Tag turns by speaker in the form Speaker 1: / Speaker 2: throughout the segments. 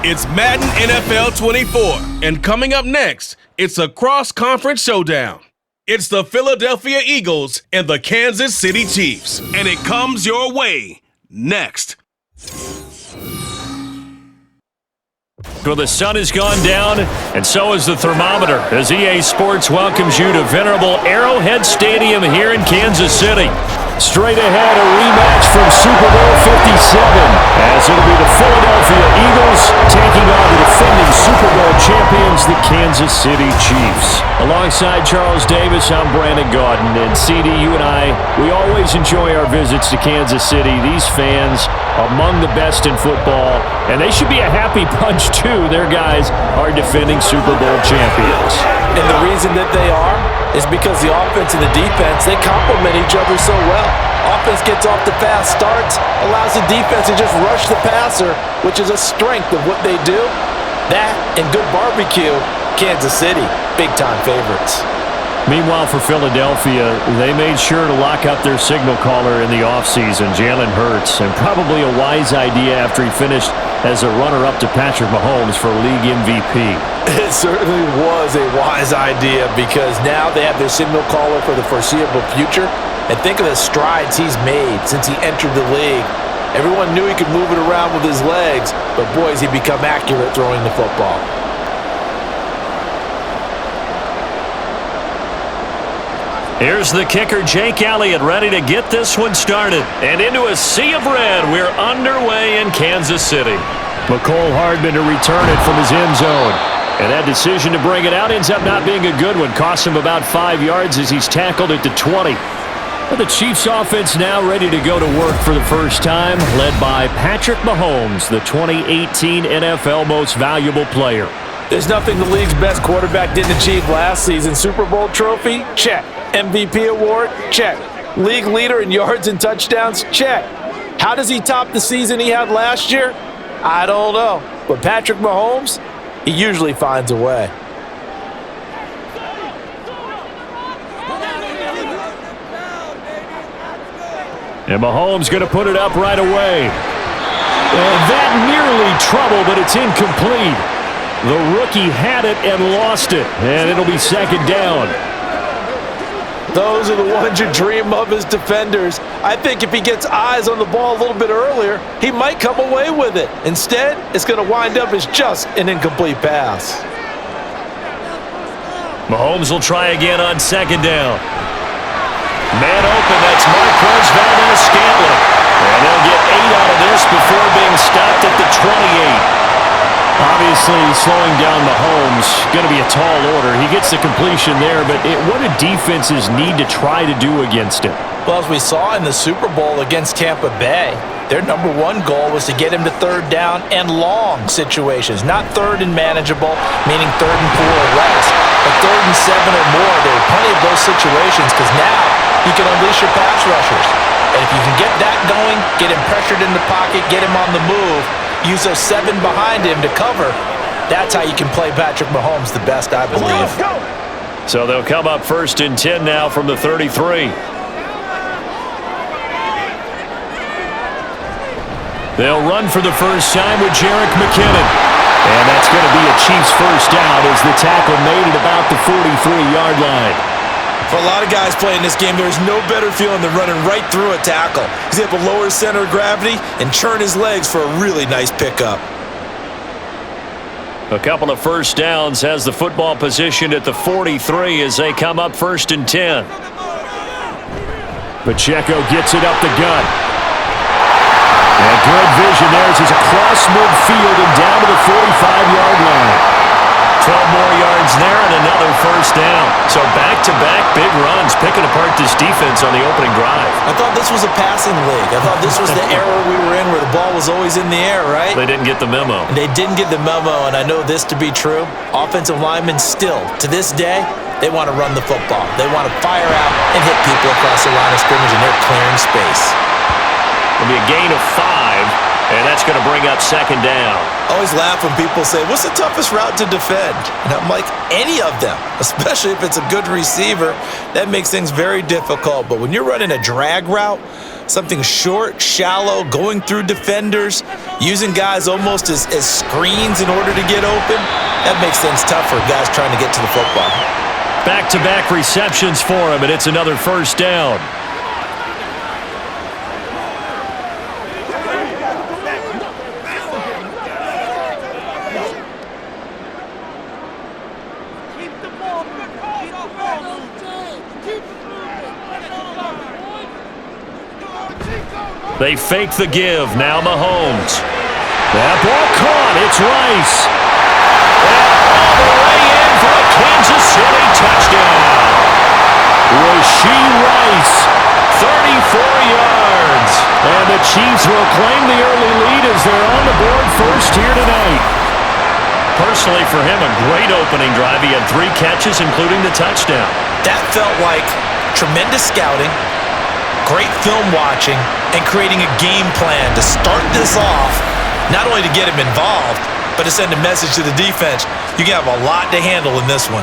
Speaker 1: It's Madden NFL 24, and coming up next, it's a cross-conference showdown. It's the Philadelphia Eagles and the Kansas City Chiefs, and it comes your way next.
Speaker 2: Well, the sun has gone down, and so has the thermometer, as EA Sports welcomes you to venerable Arrowhead Stadium here in Kansas City. Straight ahead, a rematch from Super Bowl 57, as it'll be the Philadelphia Eagles taking on the defending Super Bowl champions, the Kansas City Chiefs. Alongside Charles Davis, I'm Brandon Gaudin, and CD, you and I, we always enjoy our visits to Kansas City. These fans are among the best in football, and they should be a happy bunch too. Their guys are defending Super Bowl champions.
Speaker 3: And the reason that they are is because the offense and the defense, they complement each other so well. Offense gets off the fast starts, allows the defense to just rush the passer, which is a strength of what they do. That and good barbecue, Kansas City, big-time favorites.
Speaker 2: Meanwhile, for Philadelphia, they made sure to lock up their signal caller in the offseason, Jalen Hurts, and probably a wise idea after he finished as a runner-up to Patrick Mahomes for league MVP.
Speaker 3: It certainly was a wise idea because now they have their signal caller for the foreseeable future. And think of the strides he's made since he entered the league. Everyone knew he could move it around with his legs, but boy, has he become accurate throwing the football.
Speaker 2: Here's the kicker, Jake Elliott, ready to get this one started. And into a sea of red, we're underway in Kansas City. McCole Hardman to return it from his end zone. And that decision to bring it out ends up not being a good one. Costs him about 5 yards as he's tackled at the 20. Well, the Chiefs offense now ready to go to work for the first time, led by Patrick Mahomes, the 2018 NFL Most Valuable Player.
Speaker 3: There's nothing the league's best quarterback didn't achieve last season. Super Bowl trophy? Check. MVP award? Check. League leader in yards and touchdowns? Check. How does he top the season he had last year? I don't know. But Patrick Mahomes, he usually finds a way.
Speaker 2: And Mahomes going to put it up right away. And that nearly trouble, but it's incomplete. The rookie had it and lost it, and it'll be second down.
Speaker 3: Those are the ones you dream of as defenders. I think if he gets eyes on the ball a little bit earlier, he might come away with it. Instead, it's going to wind up as just an incomplete pass.
Speaker 2: Mahomes will try again on second down. Man open, that's Marquez Valdes-Scantling. And they'll get 8 out of this before being stopped at the 28. Obviously, slowing down Mahomes, going to be a tall order. He gets the completion there, but what do defenses need to try to do against him?
Speaker 3: Well, as we saw in the Super Bowl against Tampa Bay, their number one goal was to get him to third down and long situations. Not third and manageable, meaning third and 4 or less, but third and 7 or more. There are plenty of those situations because now you can unleash your pass rushers. And if you can get that going, get him pressured in the pocket, get him on the move, use those 7 behind him to cover, that's how you can play Patrick Mahomes the best, I believe.
Speaker 2: So they'll come up first and 10 now from the 33. They'll run for the first time with Jerick McKinnon. And that's going to be a Chiefs first down as the tackle made at about the 43-yard line.
Speaker 3: For a lot of guys playing this game, there's no better feeling than running right through a tackle. He's able to lower his center of gravity and churn his legs for a really nice pickup.
Speaker 2: A couple of first downs has the football positioned at the 43 as they come up first and 10. Pacheco gets it up the gut. And good vision there as he's across midfield and down to the 45-yard line. 12 more yards there and another first down. So back-to-back big runs, picking apart this defense on the opening drive.
Speaker 3: I thought this was a passing league. I thought this was the era we were in where the ball was always in the air, right?
Speaker 2: They didn't get the memo.
Speaker 3: And they didn't get the memo, and I know this to be true. Offensive linemen still, to this day, they want to run the football. They want to fire out and hit people across the line of scrimmage, and they're clearing space.
Speaker 2: It'll be a gain of 5. And that's going to bring up second down.
Speaker 3: I always laugh when people say, what's the toughest route to defend? And I'm like, any of them, especially if it's a good receiver. That makes things very difficult. But when you're running a drag route, Something short, shallow, going through defenders, using guys almost as screens in order to get open. That makes things tough for guys trying to get to the football.
Speaker 2: Back-to-back receptions for him, and it's another first down. They fake the give. Now Mahomes. That ball caught. It's Rice. And all the way in for a Kansas City touchdown. Rashee Rice, 34 yards. And the Chiefs will claim the early lead as they're on the board first here tonight. Personally, for him, a great opening drive. He had 3 catches, including the touchdown.
Speaker 3: That felt like tremendous scouting, great film watching, and creating a game plan to start this off, not only to get him involved, but to send a message to the defense. You can have a lot to handle in this one.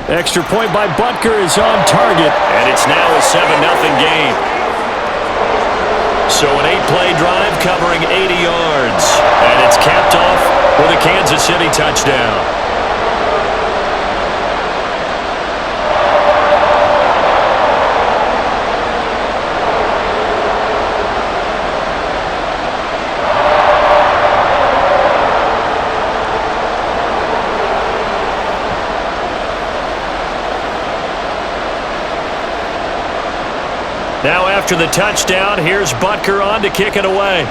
Speaker 2: Extra point by Butker is on target, and it's now a 7-0 game. So an 8-play drive covering 80 yards, and it's capped off with a Kansas City touchdown. Now after the touchdown, here's Butker on to kick it away.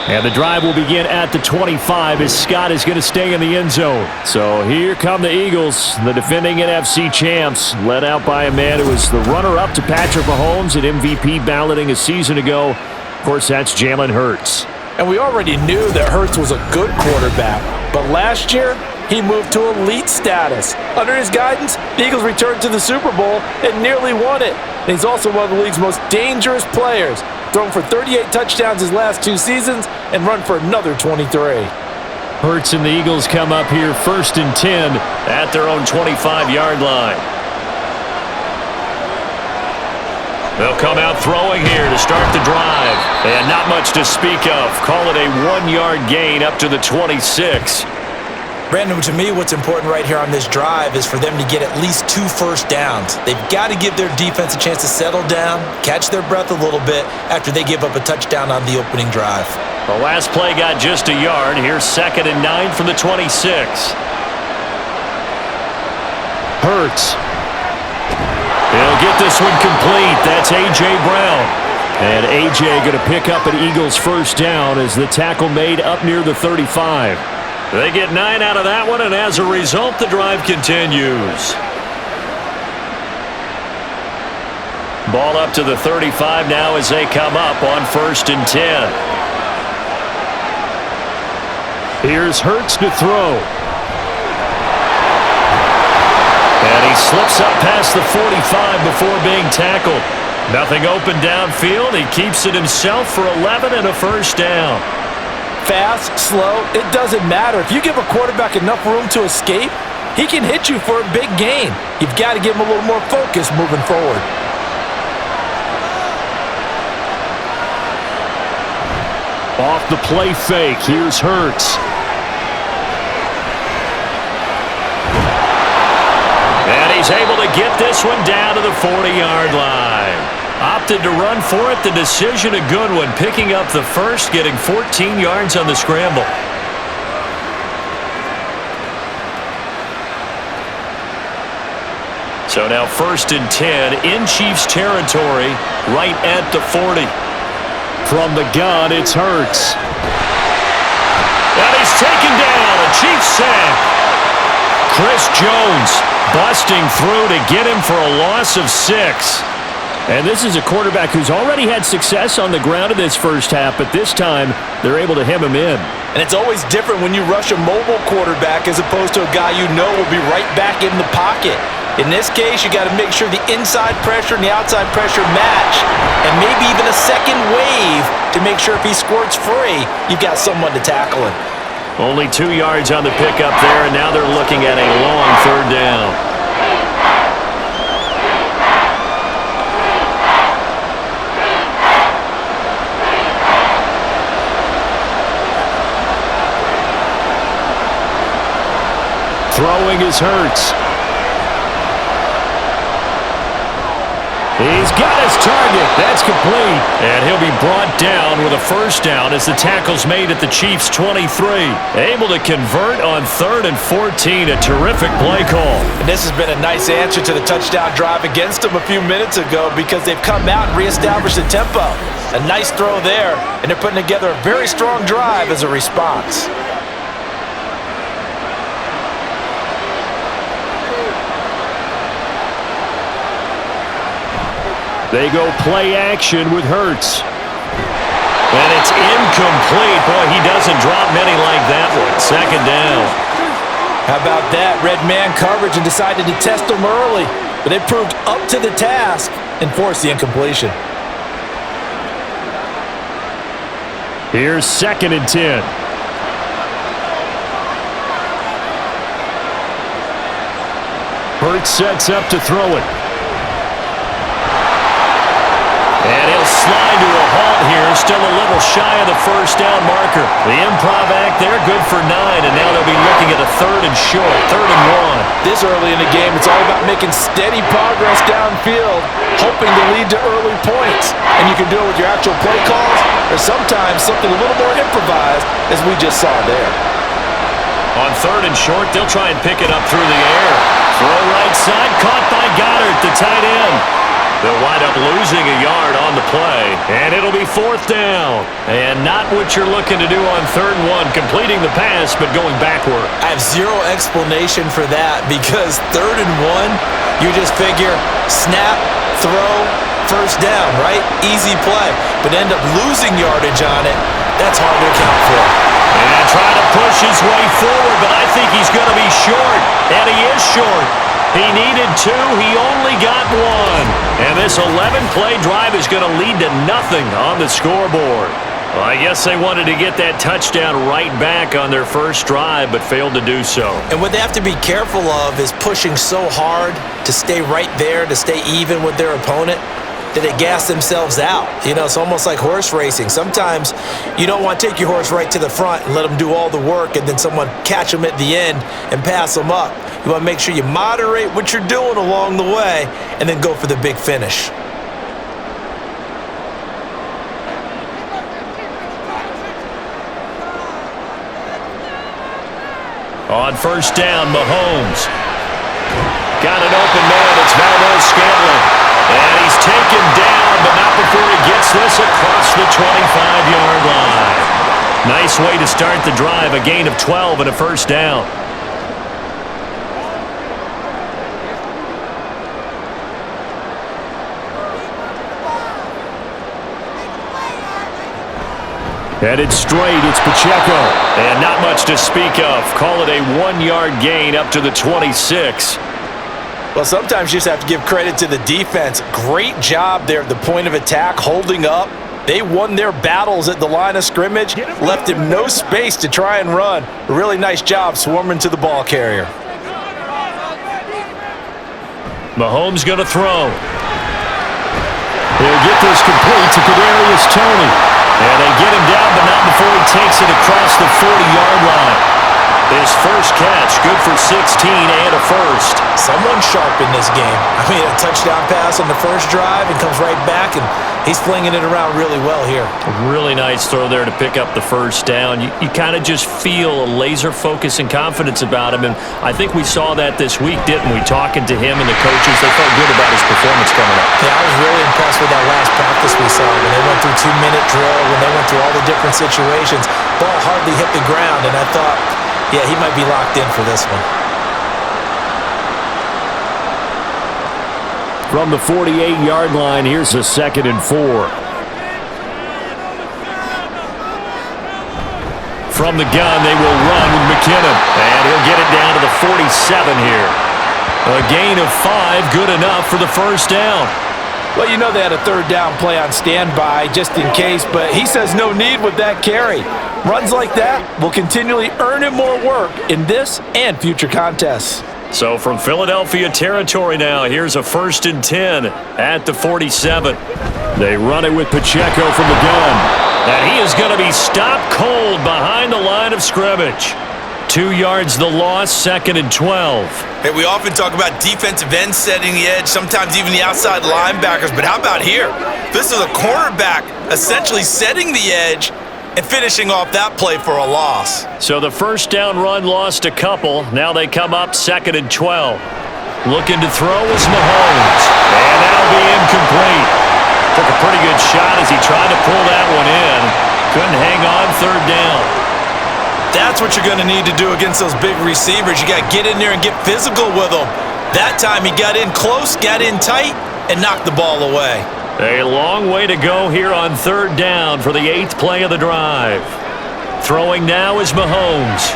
Speaker 2: And the drive will begin at the 25 as Scott is going to stay in the end zone. So here come the Eagles, the defending NFC champs, led out by a man who was the runner-up to Patrick Mahomes at MVP balloting a season ago. Of course, that's Jalen Hurts.
Speaker 3: And we already knew that Hurts was a good quarterback, but last year, he moved to elite status. Under his guidance, the Eagles returned to the Super Bowl and nearly won it. And he's also one of the league's most dangerous players, thrown for 38 touchdowns his last 2 seasons and run for another 23.
Speaker 2: Hurts and the Eagles come up here 1st and 10 at their own 25-yard line. They'll come out throwing here to start the drive. And not much to speak of. Call it a 1-yard gain up to the 26.
Speaker 3: Brandon, to me, what's important right here on this drive is for them to get at least 2 first downs. They've got to give their defense a chance to settle down, catch their breath a little bit after they give up a touchdown on the opening drive.
Speaker 2: The last play got just a yard. Here's 2nd and 9 from the 26. Hurts. He'll get this one complete. That's A.J. Brown. And A.J. going to pick up an Eagles first down as the tackle made up near the 35. They get 9 out of that one, and as a result, the drive continues. Ball up to the 35 now as they come up on 1st and 10. Here's Hurts to throw. And he slips up past the 45 before being tackled. Nothing open downfield. He keeps it himself for 11 and a first down.
Speaker 3: Fast, slow, it doesn't matter. If you give a quarterback enough room to escape, he can hit you for a big gain. You've got to give him a little more focus moving forward.
Speaker 2: Off the play fake, here's Hurts. And he's able to get this one down to the 40-yard line. Opted to run for it. The decision a good one. Picking up the first, getting 14 yards on the scramble. So now 1st and 10 in Chiefs territory, right at the 40. From the gun, it's Hurts. And he's taken down. A Chiefs sack. Chris Jones busting through to get him for a loss of 6. And this is a quarterback who's already had success on the ground in this first half, but this time they're able to hem him in.
Speaker 3: And it's always different when you rush a mobile quarterback as opposed to a guy you know will be right back in the pocket. In this case, you got to make sure the inside pressure and the outside pressure match, and maybe even a second wave to make sure if he squirts free, you've got someone to tackle him.
Speaker 2: Only 2 yards on the pickup there, and now they're looking at a long third down. Throwing is Hurts. He's got his target. That's complete. And he'll be brought down with a first down as the tackle's made at the Chiefs' 23. Able to convert on 3rd and 14. A terrific play call.
Speaker 3: And this has been a nice answer to the touchdown drive against them a few minutes ago because they've come out and reestablished the tempo. A nice throw there, and they're putting together a very strong drive as a response.
Speaker 2: They go play action with Hurts. And it's incomplete. Boy, he doesn't drop many like that one. 2nd down.
Speaker 3: How about that? Red man coverage and decided to test them early. But they proved up to the task and forced the incompletion.
Speaker 2: Here's 2nd and 10. Hurts sets up to throw it. And he'll slide to a halt here, still a little shy of the first down marker. The improv act there, good for 9, and now they'll be looking at a 3rd and short, 3rd and 1.
Speaker 3: This early in the game, it's all about making steady progress downfield, hoping to lead to early points. And you can do it with your actual play calls, or sometimes something a little more improvised, as we just saw there.
Speaker 2: On 3rd and short, they'll try and pick it up through the air. Throw right side, caught by Goddard, the tight end. They'll wind up losing a yard on the play, and it'll be 4th down. And not what you're looking to do on 3rd and 1, completing the pass, but going backward.
Speaker 3: I have zero explanation for that because 3rd and 1, you just figure snap, throw, first down, right? Easy play. But end up losing yardage on it. That's hard to account for.
Speaker 2: And try to push his way forward, but I think he's going to be short, and he is short. He needed 2. He only got 1. And this 11-play drive is going to lead to nothing on the scoreboard. Well, I guess they wanted to get that touchdown right back on their first drive, but failed to do so.
Speaker 3: And what they have to be careful of is pushing so hard to stay right there, to stay even with their opponent, that they gas themselves out. You know, it's almost like horse racing. Sometimes you don't want to take your horse right to the front and let them do all the work and then someone catch them at the end and pass them up. You want to make sure you moderate what you're doing along the way and then go for the big finish.
Speaker 2: On first down, Mahomes. Got an open man. It's Valdes-Scantling. And he's taken down, but not before he gets this across the 25-yard line. Nice way to start the drive. A gain of 12 and a first down. Headed straight, it's Pacheco. And not much to speak of. Call it a 1-yard gain up to the 26.
Speaker 3: Well, sometimes you just have to give credit to the defense. Great job there at the point of attack, holding up. They won their battles at the line of scrimmage, left him no space to try and run. A really nice job swarming to the ball carrier.
Speaker 2: Mahomes going to throw. He'll get this complete to Kadarius Toney. And they get him down, but not before he takes it across the 40-yard line. His first catch, good for 16 and a first.
Speaker 3: Someone sharp in this game. I mean, a touchdown pass on the first drive and comes right back, and he's flinging it around really well here.
Speaker 2: A really nice throw there to pick up the first down. You kind of just feel a laser focus and confidence about him, and I think we saw that this week, didn't we? Talking to him and the coaches, they felt good about his performance coming up.
Speaker 3: Yeah, I was really impressed with that last practice we saw when they went through 2-minute drill, when they went through all the different situations. Ball hardly hit the ground, and I thought, yeah, he might be locked in for this one.
Speaker 2: From the 48-yard line, here's a 2nd and 4. From the gun, they will run with McKinnon. And he'll get it down to the 47 here. A gain of 5, good enough for the first down.
Speaker 3: Well, you know they had a third down play on standby just in case, but he says no need with that carry. Runs like that will continually earn him more work in this and future contests.
Speaker 2: So from Philadelphia territory now, here's a 1st and 10 at the 47. They run it with Pacheco from the gun. And he is going to be stopped cold behind the line of scrimmage. 2 yards the loss, 2nd and 12.
Speaker 4: Hey, we often talk about defensive ends setting the edge, sometimes even the outside linebackers, but how about here? This is a cornerback essentially setting the edge and finishing off that play for a loss.
Speaker 2: So the first down run lost a couple. Now they come up 2nd and 12. Looking to throw is Mahomes. And that'll be incomplete. Took a pretty good shot as he tried to pull that one in. Couldn't hang on 3rd down.
Speaker 4: That's what you're going to need to do against those big receivers. You got to get in there and get physical with them. That time he got in close, got in tight, and knocked the ball away.
Speaker 2: A long way to go here on 3rd down for the 8th play of the drive. Throwing now is Mahomes.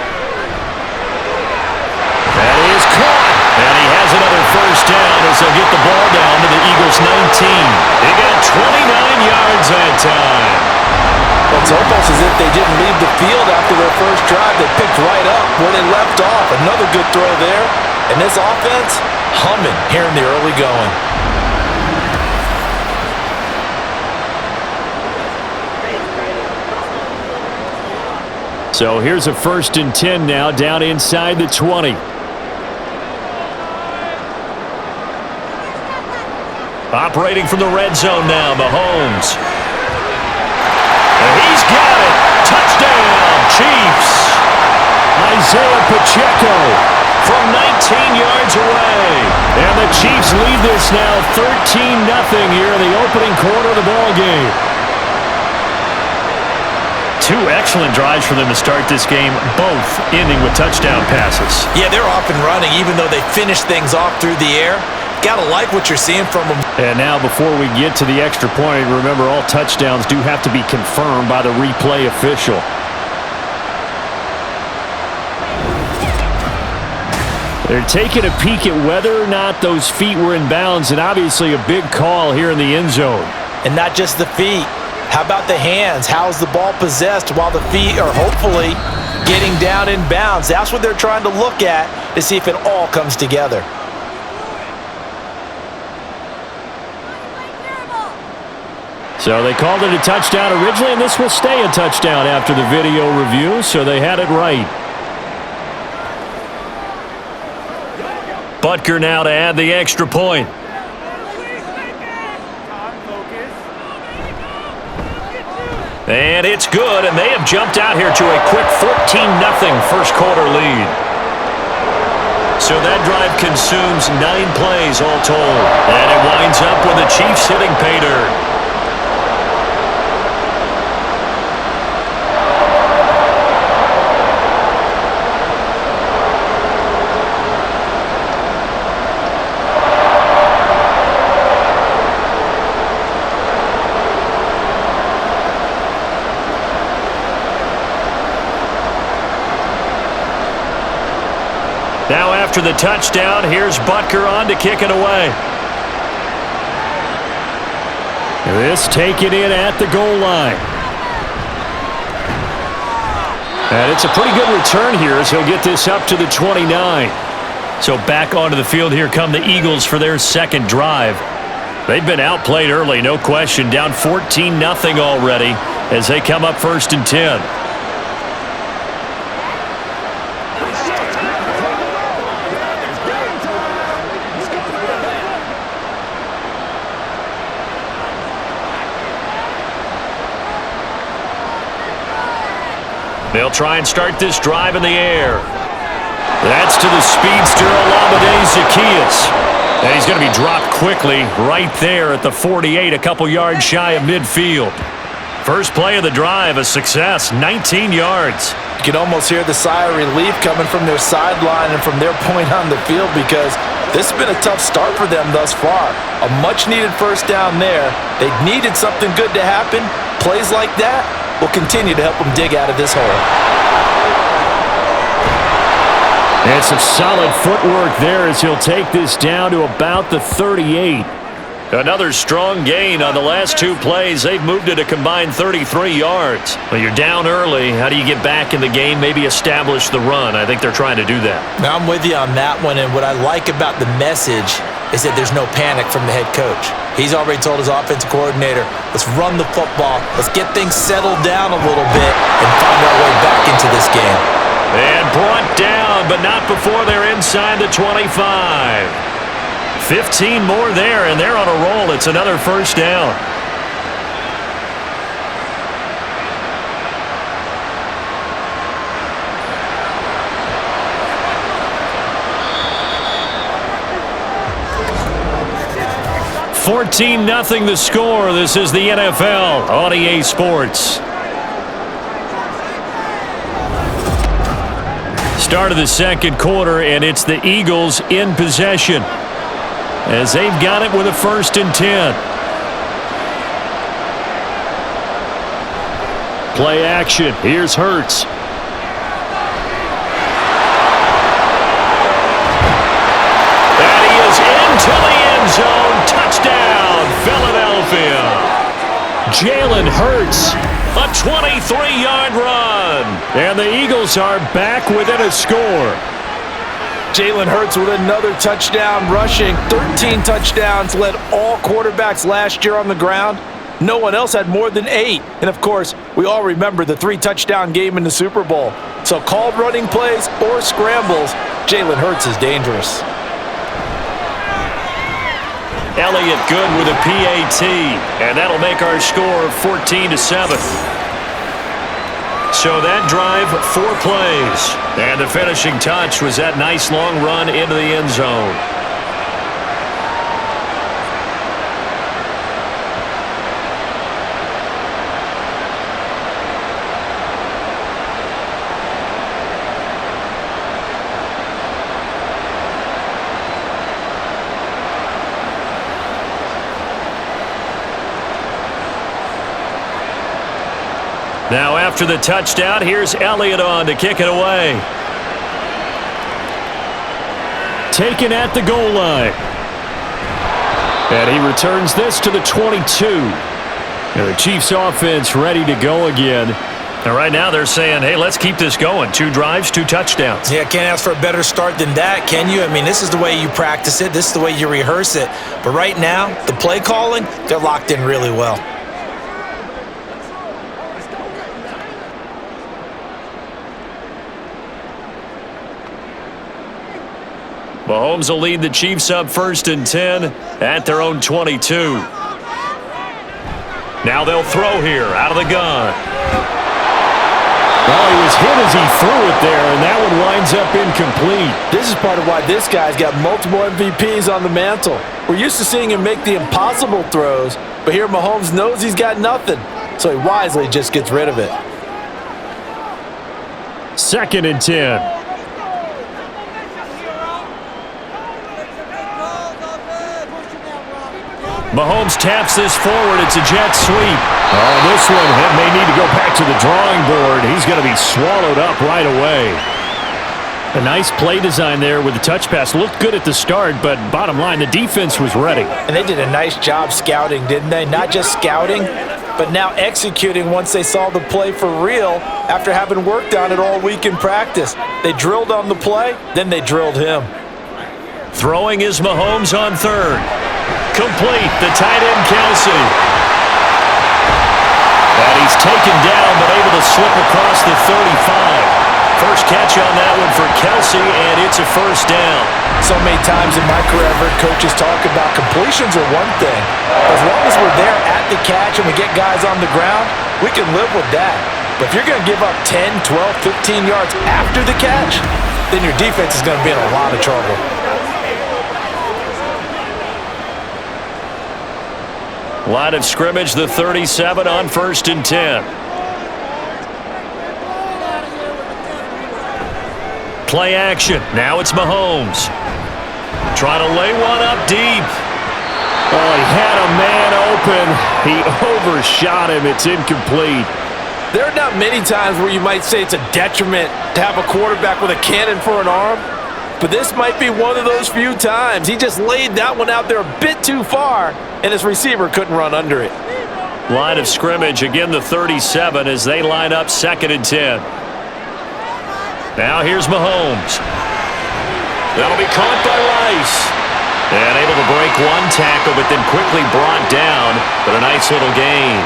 Speaker 2: That is caught. And he has another 1st down as they'll get the ball down to the Eagles' 19. They got 29 yards that time.
Speaker 3: Well, it's almost as if they didn't leave the field after their first drive. They picked right up where they left off. Another good throw there. And this offense humming here in the early going.
Speaker 2: So here's a 1st and 10 now down inside the 20. Operating from the red zone now, Mahomes. And he's got it. Touchdown, Chiefs. Isaiah Pacheco from 19 yards away. And the Chiefs lead this now 13-0 here in the opening quarter of the ball game. 2 excellent drives for them to start this game, both ending with touchdown passes.
Speaker 4: Yeah, they're off and running even though they finish things off through the air. Gotta like what you're seeing from them.
Speaker 2: And now before we get to the extra point, remember all touchdowns do have to be confirmed by the replay official. They're taking a peek at whether or not those feet were in bounds, and obviously a big call here in the end zone.
Speaker 3: And not just the feet. How about the hands? How's the ball possessed while the feet are hopefully getting down in bounds? That's what they're trying to look at to see if it all comes together.
Speaker 2: So they called it a touchdown originally, and this will stay a touchdown after the video review, so they had it right. Butker now to add the extra point. And it's good, and they have jumped out here to a quick 14-0 first quarter lead. So that drive consumes 9 plays all told. And it winds up with the Chiefs hitting pay dirt. Now after the touchdown, here's Butker on to kick it away. This taken in at the goal line. And it's a pretty good return here as he'll get this up to the 29. So back onto the field here come the Eagles for their second drive. They've been outplayed early, no question. Down 14-0 already as they come up 1st and 10. They'll try and start this drive in the air. That's to the speedster, Olamide Zaccheaus. And he's going to be dropped quickly right there at the 48, a couple yards shy of midfield. First play of the drive, a success, 19 yards.
Speaker 3: You can almost hear the sigh of relief coming from their sideline and from their point on the field because this has been a tough start for them thus far. A much-needed first down there. They needed something good to happen. Plays like that will continue to help them dig out of this hole.
Speaker 2: And some solid footwork there as he'll take this down to about the 38. Another strong gain on the last two plays. They've moved it a combined 33 yards. Well, you're down early. How do you get back in the game, maybe establish the run? I think they're trying to do that.
Speaker 3: Now, I'm with you on that one, and what I like about the message is that there's no panic from the head coach. He's already told his offensive coordinator, let's run the football, let's get things settled down a little bit and find our way back into this game.
Speaker 2: And brought down, but not before they're inside the 25. 15 more there, and they're on a roll. It's another first down. $14-0 the score. This is the NFL on EA Sports. Start of the second quarter, and it's the Eagles in possession, as they've got it with a 1st and 10. Play action. Here's Hurts. And he is into the end zone. Touchdown, Philadelphia. Jalen Hurts, a 23-yard run. And the Eagles are back within a score.
Speaker 3: Jalen Hurts with another touchdown rushing. 13 touchdowns, led all quarterbacks last year on the ground. No one else had more than 8. And, of course, we all remember the 3-touchdown game in the Super Bowl. So called running plays or scrambles, Jalen Hurts is dangerous.
Speaker 2: Elliott good with a PAT, and that'll make our score 14-7. So that drive, 4 plays. And the finishing touch was that nice long run into the end zone. Now after the touchdown, here's Elliott on to kick it away. Taken at the goal line. And he returns this to the 22. And the Chiefs offense ready to go again. And right now they're saying, hey, let's keep this going. 2 drives, 2 touchdowns.
Speaker 3: Yeah, can't ask for a better start than that, can you? I mean, this is the way you practice it. This is the way you rehearse it. But right now, the play calling, they're locked in really well.
Speaker 2: Mahomes will lead the Chiefs up 1st and 10 at their own 22. Now they'll throw here out of the gun.
Speaker 5: Well, he was hit as he threw it there, and that one winds up incomplete.
Speaker 3: This is part of why this guy's got multiple MVPs on the mantle. We're used to seeing him make the impossible throws, but here Mahomes knows he's got nothing, so he wisely just gets rid of it.
Speaker 5: 2nd and 10.
Speaker 2: Mahomes taps this forward. It's a jet sweep.
Speaker 5: Oh, this one may need to go back to the drawing board. He's going to be swallowed up right away.
Speaker 2: A nice play design there with the touch pass. Looked good at the start, but bottom line, the defense was ready.
Speaker 3: And they did a nice job scouting, didn't they? Not just scouting, but now executing once they saw the play for real after having worked on it all week in practice. They drilled on the play, then they drilled him.
Speaker 2: Throwing is Mahomes on 3rd. Complete, the tight end, Kelsey. And he's taken down, but able to slip across the 35. First catch on that one for Kelsey, and it's a 1st down.
Speaker 3: So many times in my career, I've heard coaches talk about completions are one thing. As long as we're there at the catch and we get guys on the ground, we can live with that. But if you're going to give up 10, 12, 15 yards after the catch, then your defense is going to be in a lot of trouble.
Speaker 2: Line of scrimmage, the 37 on 1st and 10. Play action. Now it's Mahomes. Trying to lay one up deep.
Speaker 5: Oh, he had a man open. He overshot him. It's incomplete.
Speaker 3: There are not many times where you might say it's a detriment to have a quarterback with a cannon for an arm, but this might be one of those few times. He just laid that one out there a bit too far, and his receiver couldn't run under it.
Speaker 2: Line of scrimmage, again the 37 as they line up 2nd and 10. Now here's Mahomes. That'll be caught by Rice. And able to break one tackle, but then quickly brought down. But a nice little gain.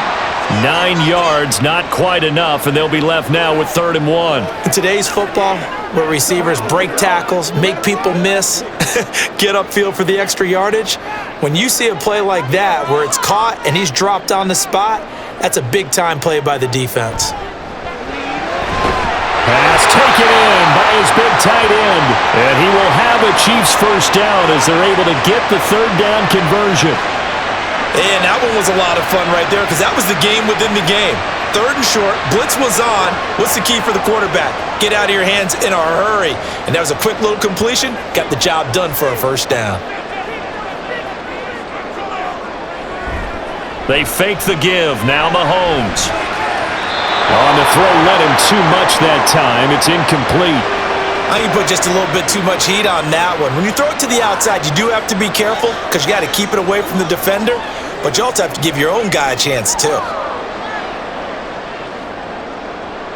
Speaker 2: 9 yards, not quite enough, and they'll be left now with 3rd and 1.
Speaker 3: In today's football, where receivers break tackles, make people miss, get upfield for the extra yardage, when you see a play like that where it's caught and he's dropped on the spot, that's a big-time play by the defense.
Speaker 2: Pass taken in by his big tight end, and he will have a Chiefs first down as they're able to get the 3rd down conversion.
Speaker 4: And that one was a lot of fun right there because that was the game within the game. 3rd and short, blitz was on. What's the key for the quarterback? Get out of your hands in a hurry. And that was a quick little completion. Got the job done for a first down.
Speaker 2: They fake the give. Now Mahomes. On the throw, let him too much that time. It's incomplete.
Speaker 4: I think you put just a little bit too much heat on that one. When you throw it to the outside, you do have to be careful because you got to keep it away from the defender, but you also have to give your own guy a chance too.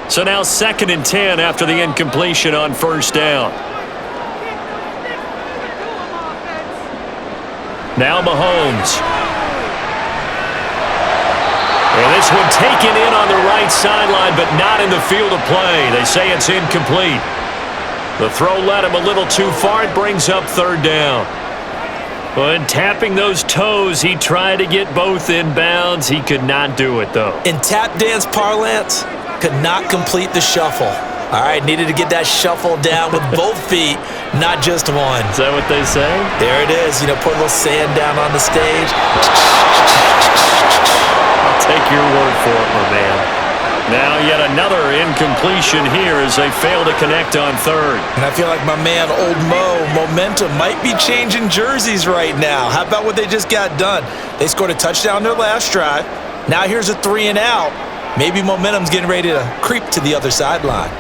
Speaker 2: So now 2nd and 10 after the incompletion on first down. Now Mahomes. And this one taken in on the right sideline, but not in the field of play. They say it's incomplete. The throw led him a little too far. It brings up 3rd down. When tapping those toes, he tried to get both in bounds. He could not do it, though.
Speaker 3: In tap dance parlance, could not complete the shuffle. All right, needed to get that shuffle down with both feet, not just one.
Speaker 2: Is that what they say?
Speaker 3: There it is. You know, put a little sand down on the stage.
Speaker 2: I'll take your word for it, my man. Now yet another incompletion here as they fail to connect on 3rd.
Speaker 4: And I feel like my man, Old Mo, momentum might be changing jerseys right now. How about what they just got done? They scored a touchdown their last drive. Now here's a 3 and out. Maybe momentum's getting ready to creep to the other sideline.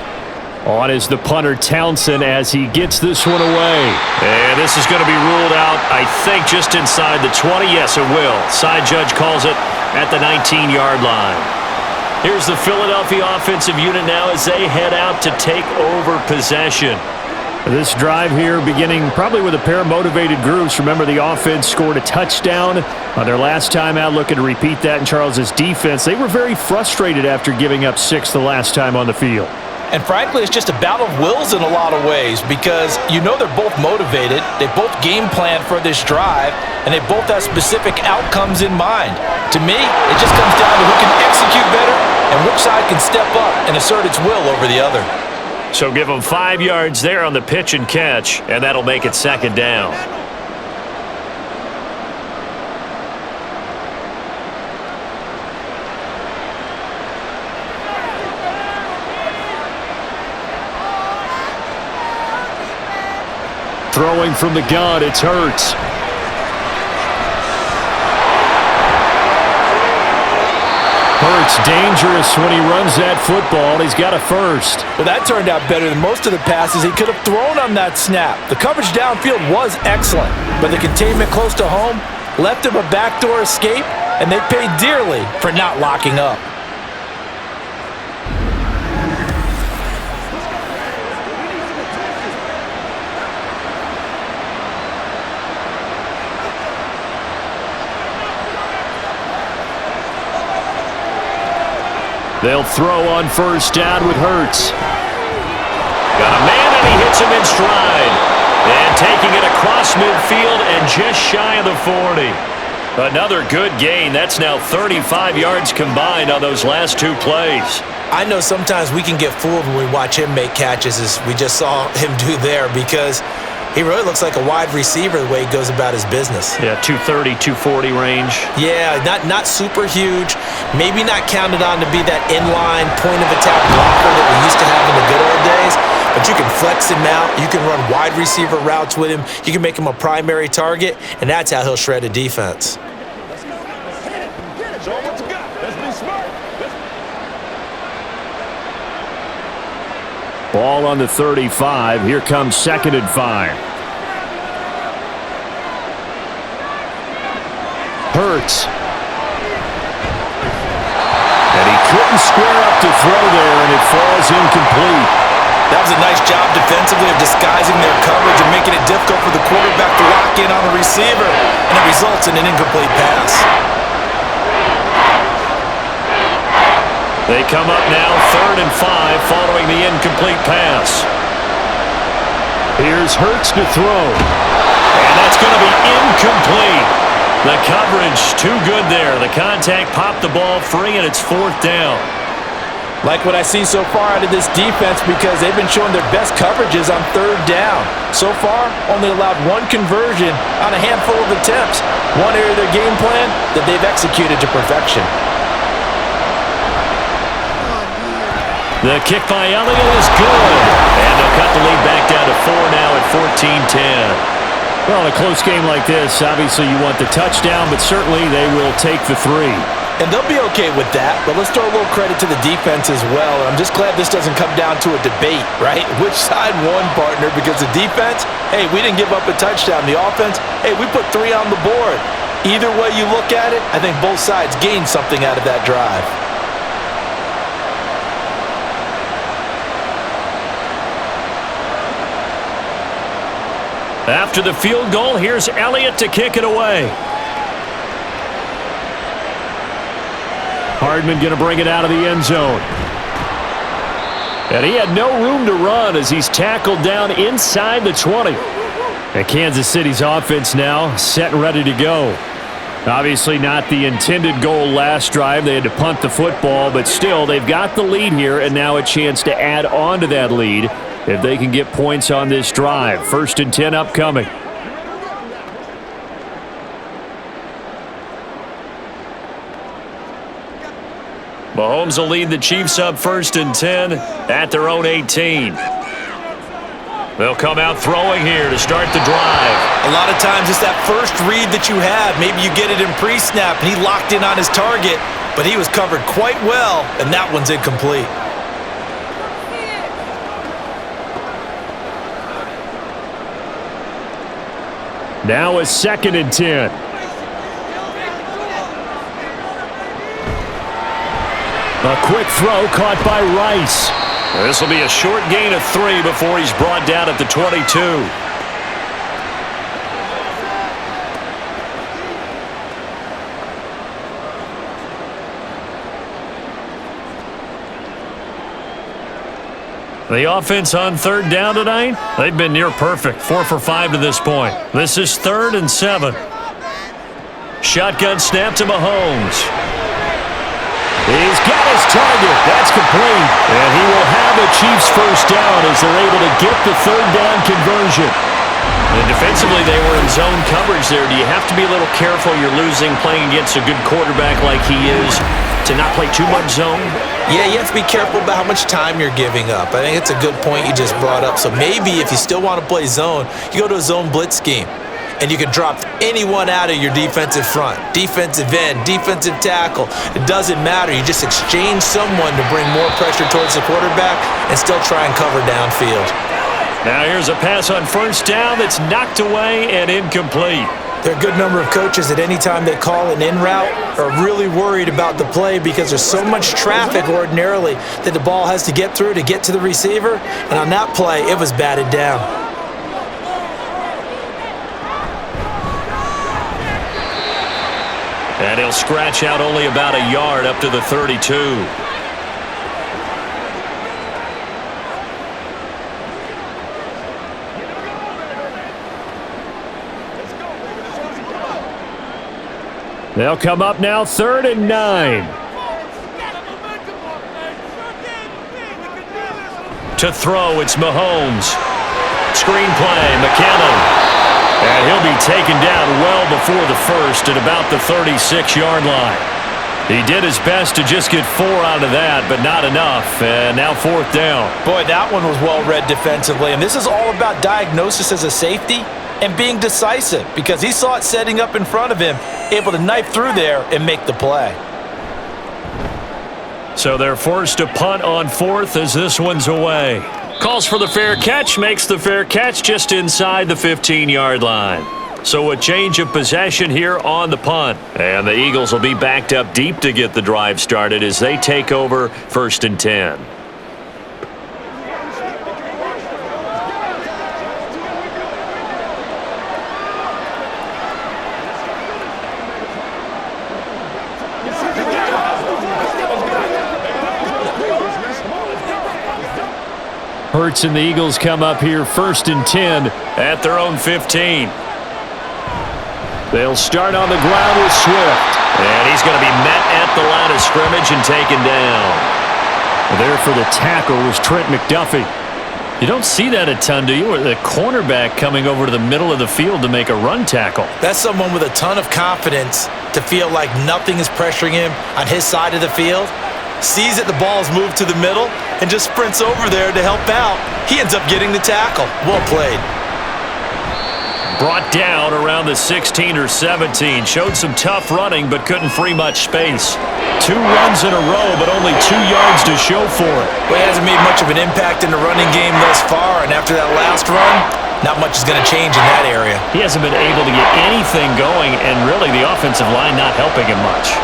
Speaker 2: On is the punter Townsend as he gets this one away. And this is going to be ruled out, I think, just inside the 20. Yes, it will. Side judge calls it at the 19-yard line. Here's the Philadelphia offensive unit now as they head out to take over possession. This drive here beginning probably with a pair of motivated groups. Remember, the offense scored a touchdown on their last time out. Looking to repeat that in Charles's defense. They were very frustrated after giving up 6 the last time on the field.
Speaker 3: And frankly, it's just a battle of wills in a lot of ways because you know they're both motivated, they both game plan for this drive, and they both have specific outcomes in mind. To me, it just comes down to who can execute better and which side can step up and assert its will over the other.
Speaker 2: So give them 5 yards there on the pitch and catch, and that'll make it 2nd down. Throwing from the gun, it's Hurts. Hurts dangerous when he runs that football. He's got a first.
Speaker 3: Well, that turned out better than most of the passes he could have thrown on that snap. The coverage downfield was excellent, but the containment close to home left him a backdoor escape, and they paid dearly for not locking up.
Speaker 2: They'll throw on first down with Hurts. Got a man, and he hits him in stride. And taking it across midfield and just shy of the 40. Another good gain. That's now 35 yards combined on those last 2 plays.
Speaker 3: I know sometimes we can get fooled when we watch him make catches, as we just saw him do there, because he really looks like a wide receiver the way he goes about his business.
Speaker 2: Yeah, 230, 240 range.
Speaker 3: Yeah, not super huge. Maybe not counted on to be that inline point-of-attack blocker that we used to have in the good old days, but you can flex him out. You can run wide receiver routes with him. You can make him a primary target, and that's how he'll shred a defense.
Speaker 2: Ball on the 35. Here comes 2nd and 5.
Speaker 5: Hurts. And he couldn't square up to throw there, and it falls incomplete.
Speaker 4: That was a nice job defensively of disguising their coverage and making it difficult for the quarterback to lock in on the receiver, and it results in an incomplete pass.
Speaker 2: They come up now 3rd and 5 following the incomplete pass.
Speaker 5: Here's Hurts to throw.
Speaker 2: And that's going to be incomplete. The coverage too good there. The contact popped the ball free, and it's 4th down.
Speaker 3: Like what I see so far out of this defense because they've been showing their best coverages on 3rd down. So far, only allowed 1 conversion on a handful of attempts. One area of their game plan that they've executed to perfection.
Speaker 2: The kick by Elliott is good. And they'll cut the lead back down to 4 now at 14-10.
Speaker 5: Well, in a close game like this, obviously you want the touchdown, but certainly they will take the 3.
Speaker 3: And they'll be okay with that, but let's throw a little credit to the defense as well. And I'm just glad this doesn't come down to a debate, right? Which side won, partner? Because the defense, hey, we didn't give up a touchdown. The offense, hey, we put 3 on the board. Either way you look at it, I think both sides gained something out of that drive.
Speaker 2: After the field goal, here's Elliott to kick it away.
Speaker 5: Hardman going to bring it out of the end zone.
Speaker 2: And he had no room to run as he's tackled down inside the 20.
Speaker 5: And Kansas City's offense now set and ready to go. Obviously not the intended goal last drive. They had to punt the football, but still they've got the lead here and now a chance to add on to that lead if they can get points on this drive. 1st and 10 upcoming.
Speaker 2: Mahomes will lead the Chiefs up 1st and 10 at their own 18. They'll come out throwing here to start the drive.
Speaker 4: A lot of times it's that first read that you have. Maybe you get it in pre-snap, and he locked in on his target, but he was covered quite well, and that one's incomplete.
Speaker 5: Now a 2nd and 10. A quick throw caught by Rice.
Speaker 2: This will be a short gain of 3 before he's brought down at the 22. The offense on 3rd down tonight, they've been near perfect. 4 for 5 to this point. This is 3rd and 7. Shotgun snap to Mahomes.
Speaker 5: He's got his target. That's complete.
Speaker 2: And he will have a Chiefs first down as they're able to get the 3rd down conversion. And defensively, they were in zone coverage there. Do you have to be a little careful? You're losing playing against a good quarterback like he is to not play too much zone?
Speaker 4: Yeah, you have to be careful about how much time you're giving up. I think it's a good point you just brought up. So maybe if you still want to play zone, you go to a zone blitz scheme. And you can drop anyone out of your defensive front, defensive end, defensive tackle. It doesn't matter. You just exchange someone to bring more pressure towards the quarterback and still try and cover downfield.
Speaker 2: Now here's a pass on 1st down that's knocked away and incomplete.
Speaker 3: There are a good number of coaches that any time they call an in route are really worried about the play because there's so much traffic ordinarily that the ball has to get through to get to the receiver. And on that play, it was batted down.
Speaker 2: And he'll scratch out only about a yard up to the 32.
Speaker 5: They'll come up now 3rd and 9.
Speaker 2: To throw, it's Mahomes. Screen play, McKinnon. And he'll be taken down well before the 1st at about the 36-yard line. He did his best to just get 4 out of that, but not enough. And now 4th down.
Speaker 3: Boy, that one was well read defensively. And this is all about diagnosis as a safety and being decisive because he saw it setting up in front of him, able to knife through there and make the play.
Speaker 2: So they're forced to punt on 4th as this one's away. Calls for the fair catch, makes the fair catch just inside the 15-yard line. So a change of possession here on the punt. And the Eagles will be backed up deep to get the drive started as they take over 1st and 10.
Speaker 5: Hurts and the Eagles come up here 1st and 10
Speaker 2: at their own 15.
Speaker 5: They'll start on the ground with Swift.
Speaker 2: And he's going to be met at the line of scrimmage and taken down.
Speaker 5: There for the tackle was Trent McDuffie. You don't see that a ton, do you? The cornerback coming over to the middle of the field to make a run tackle.
Speaker 3: That's someone with a ton of confidence to feel like nothing is pressuring him on his side of the field. Sees that the ball's moved to the middle and just sprints over there to help out. He ends up getting the tackle. Well played.
Speaker 2: Brought down around the 16 or 17. Showed some tough running, but couldn't free much space. 2 runs in a row, but only 2 yards to show for it.
Speaker 3: Well, he hasn't made much of an impact in the running game thus far, and after that last run, not much is going to change in that area.
Speaker 2: He hasn't been able to get anything going, and really the offensive line not helping him much.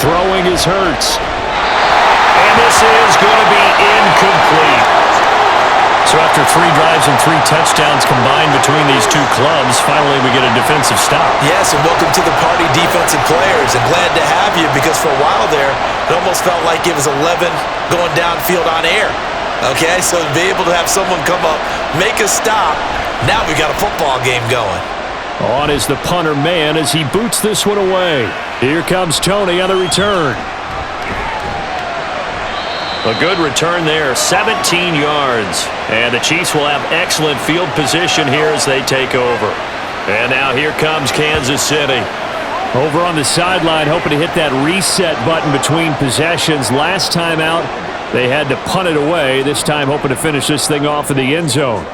Speaker 5: Throwing is Hurts.
Speaker 2: And this is going to be incomplete. So after 3 drives and 3 touchdowns combined between these two clubs, finally we get a defensive stop.
Speaker 3: Yes, and welcome to the party, defensive players. And glad to have you because for a while there, it almost felt like it was 11 going downfield on air. Okay, so to be able to have someone come up, make a stop, now we got a football game going.
Speaker 5: On is the punter man as he boots this one away. Here comes Tony on the return.
Speaker 2: A good return there, 17 yards. And the Chiefs will have excellent field position here as they take over. And now here comes Kansas City.
Speaker 5: Over on the sideline, hoping to hit that reset button between possessions. Last time out, they had to punt it away. This time hoping to finish this thing off in the end zone.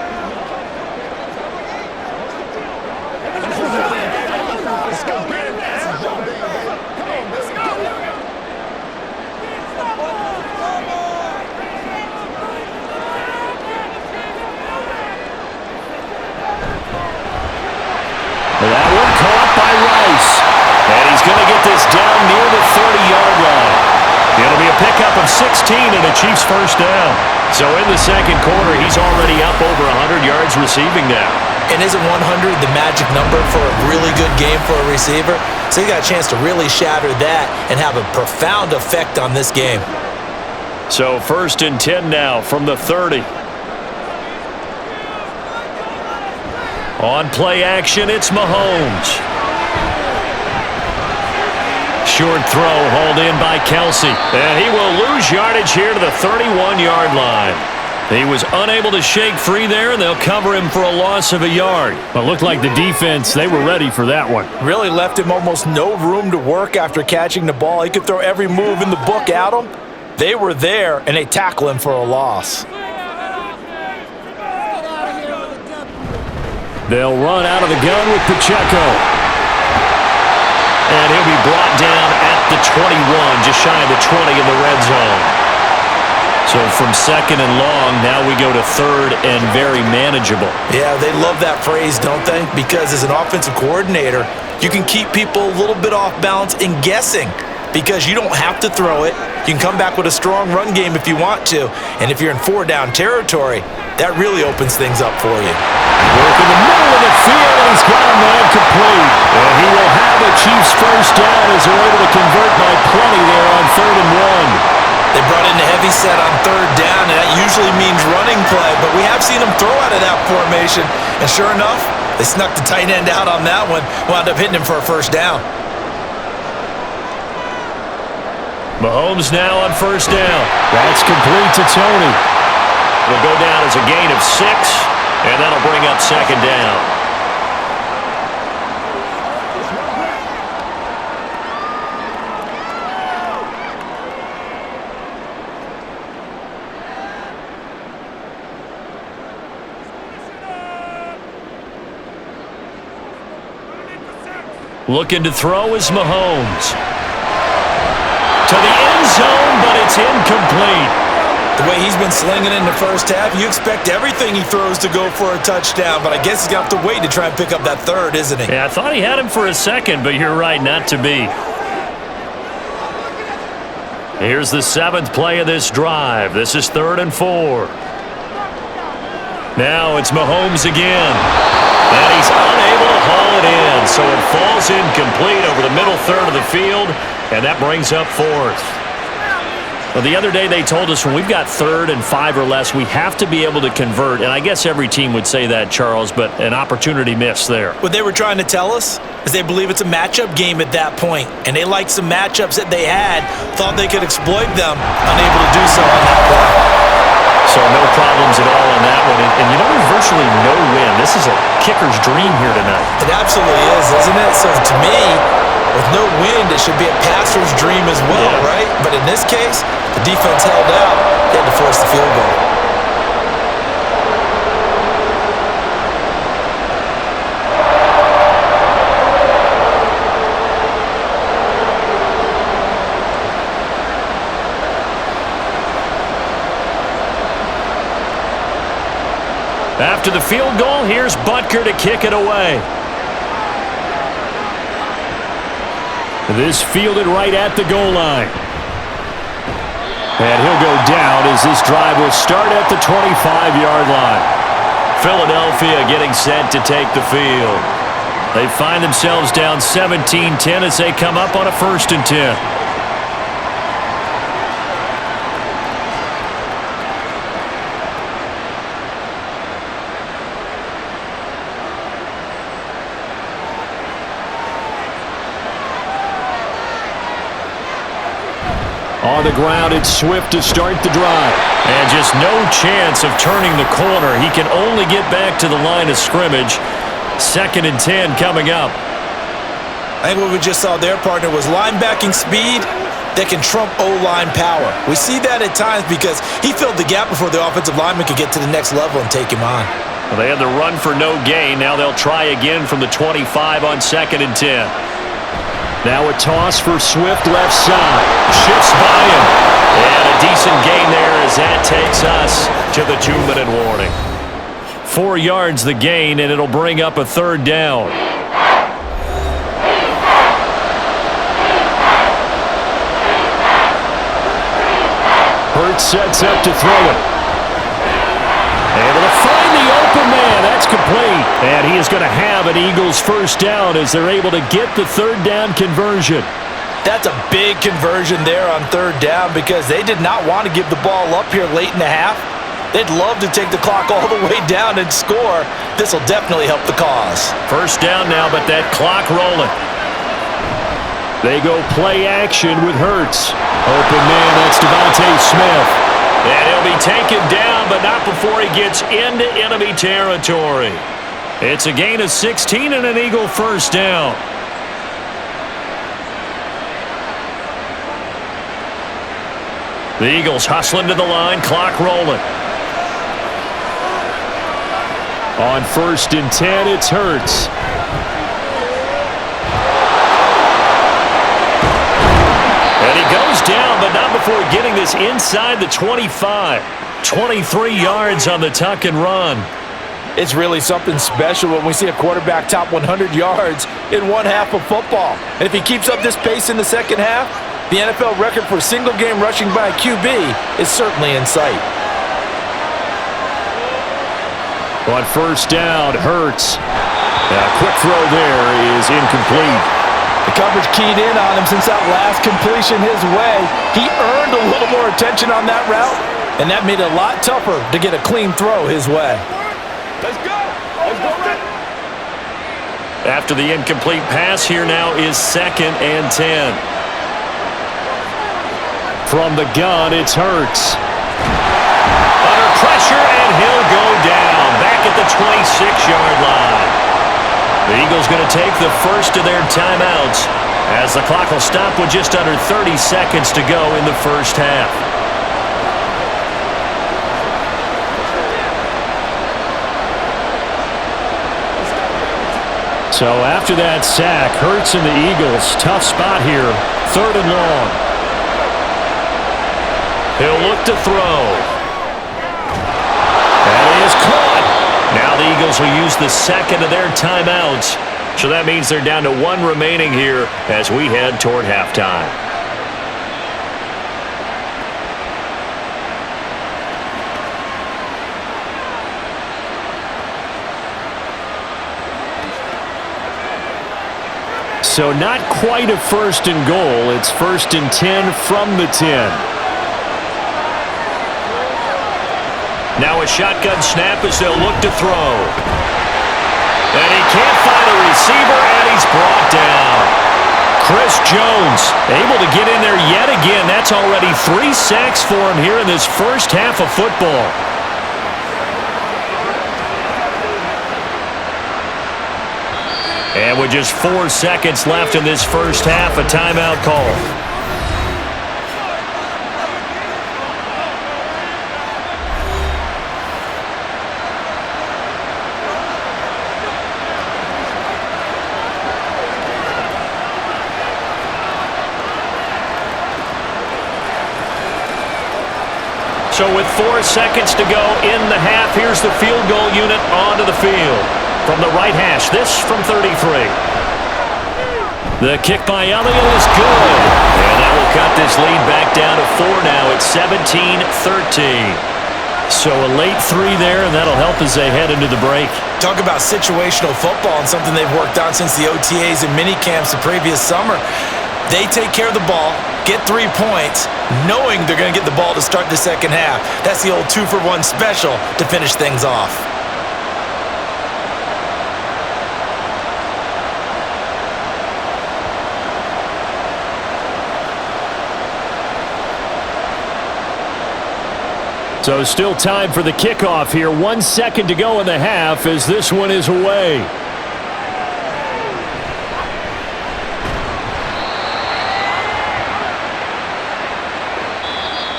Speaker 5: That one caught by Rice.
Speaker 2: And he's going to get this down near the 30-yard line. It'll be a pickup of 16 and a Chiefs first down. So in the second quarter, he's already up over 100 yards receiving now.
Speaker 3: And isn't 100 the magic number for a really good game for a receiver? So he got a chance to really shatter that and have a profound effect on this game.
Speaker 2: So 1st and 10 now from the 30. On play action, it's Mahomes. Short throw hauled in by Kelsey. And he will lose yardage here to the 31-yard line. He was unable to shake free there, and they'll cover him for a loss of a yard.
Speaker 5: Well, it looked like the defense, they were ready for that one.
Speaker 3: Really left him almost no room to work after catching the ball. He could throw every move in the book at him. They were there, and they tackle him for a loss.
Speaker 5: They'll run out of the gun with Pacheco.
Speaker 2: And he'll be brought down at the 21, just shy of the 20 in the red zone. So from 2nd and long, now we go to 3rd and very manageable.
Speaker 3: Yeah, they love that phrase, don't they? Because as an offensive coordinator, you can keep people a little bit off balance and guessing because you don't have to throw it. You can come back with a strong run game if you want to. And if you're in 4-down territory, that really opens things up for you.
Speaker 5: Work in the middle of the field, and he's got a man complete. And he will have a Chiefs first down as they're able to convert by plenty there on 3rd and 1.
Speaker 3: They brought in the heavy set on 3rd down, and that usually means running play. But we have seen them throw out of that formation. And sure enough, they snuck the tight end out on that one. Wound up hitting him for a first down.
Speaker 2: Mahomes now on 1st down.
Speaker 5: That's complete to Tony.
Speaker 2: It'll go down as a gain of 6, and that'll bring up 2nd down. Looking to throw is Mahomes. To the end zone, but it's incomplete.
Speaker 3: The way he's been slinging in the first half, you expect everything he throws to go for a touchdown, but I guess he's going to have to wait to try and pick up that third, isn't he?
Speaker 5: Yeah, I thought he had him for a second, but you're right, not to be. Here's the 7th play of this drive. This is 3rd and 4. Now it's Mahomes again. And he's unable to haul it in, so it falls incomplete over the middle third of the field, and that brings up 4th. Well, the other day they told us when we've got 3rd and 5 or less, we have to be able to convert, and I guess every team would say that, Charles, but an opportunity missed there.
Speaker 3: What they were trying to tell us is they believe it's a matchup game at that point, and they liked some matchups that they had, thought they could exploit them, unable to do so on that play.
Speaker 5: So no problems at all on that one, and you know there's virtually no win. This is a kicker's dream here tonight.
Speaker 3: It absolutely is, isn't it? So to me, with no wind, it should be a passer's dream as well, right? But in this case, the defense held out. They had to force the field goal.
Speaker 5: After the field goal, here's Butker to kick it away. This fielded right at the goal line. And he'll go down as this drive will start at the 25-yard line. Philadelphia getting set to take the field. They find themselves down 17-10 as they come up on a 1st and 10. On the ground, it's Swift to start the drive. And just no chance of turning the corner. He can only get back to the line of scrimmage. 2nd and 10 coming up.
Speaker 3: I think what we just saw there, partner, was linebacking speed that can trump O-line power. We see that at times because he filled the gap before the offensive lineman could get to the next level and take him on.
Speaker 5: Well, they had the run for no gain. Now they'll try again from the 25 on 2nd and 10. Now a toss for Swift left side. Shifts by him. And a decent gain there as that takes us to the 2-minute warning. 4 yards the gain, and it'll bring up a 3rd down. Hurts sets up to throw it. Able to find the open man. That's complete. And he is going to have an Eagles 1st down as they're able to get the 3rd down conversion.
Speaker 3: That's a big conversion there on 3rd down because they did not want to give the ball up here late in the half. They'd love to take the clock all the way down and score. This will definitely help the cause.
Speaker 5: 1st down now, but that clock rolling. They go play action with Hurts. Open man, that's Devontae Smith. And he'll be taken down, but not before he gets into enemy territory. It's a gain of 16 and an Eagle 1st down. The Eagles hustling to the line, clock rolling. On 1st and 10, it's Hurts. And he goes down, but not before getting this inside the 25. 23 yards on the tuck and run.
Speaker 3: It's really something special when we see a quarterback top 100 yards in one half of football. And if he keeps up this pace in the 2nd half, the NFL record for single-game rushing by a QB is certainly in sight.
Speaker 5: On 1st down, Hurts. A quick throw there is incomplete.
Speaker 3: The coverage keyed in on him since that last completion his way. He earned a little more attention on that route, and that made it a lot tougher to get a clean throw his way.
Speaker 6: Let's go. Let's go, Rick.
Speaker 5: After the incomplete pass, here now is 2nd and 10. From the gun, it's Hurts. Under pressure, and he'll go down. Back at the 26-yard line. The Eagles going to take the first of their timeouts as the clock will stop with just under 30 seconds to go in the 1st half. So after that sack, Hurts and the Eagles, tough spot here, 3rd and long.
Speaker 2: He'll look to throw. That is caught. Now the Eagles will use the second of their timeouts. So that means they're down to one remaining here as we head toward halftime. So not quite a first and goal. It's 1st and 10 from the 10. Now a shotgun snap as they'll look to throw. And he can't find a receiver, and he's brought down. Chris Jones able to get in there yet again. That's already 3 sacks for him here in this first half of football. And with just 4 seconds left in this first half, a timeout call. So with 4 seconds to go in the half, here's the field goal unit onto the field. From the right hash, this from 33. The kick by Elliott is good. And that will cut this lead back down to 4 now. It's 17-13. So a late 3 there, and that'll help as they head into the break.
Speaker 3: Talk about situational football and something they've worked on since the OTAs and mini camps the previous summer. They take care of the ball, get 3 points, knowing they're going to get the ball to start the second half. That's the old 2-for-1 special to finish things off.
Speaker 5: So still time for the kickoff here. 1 second to go in the half as this one is away.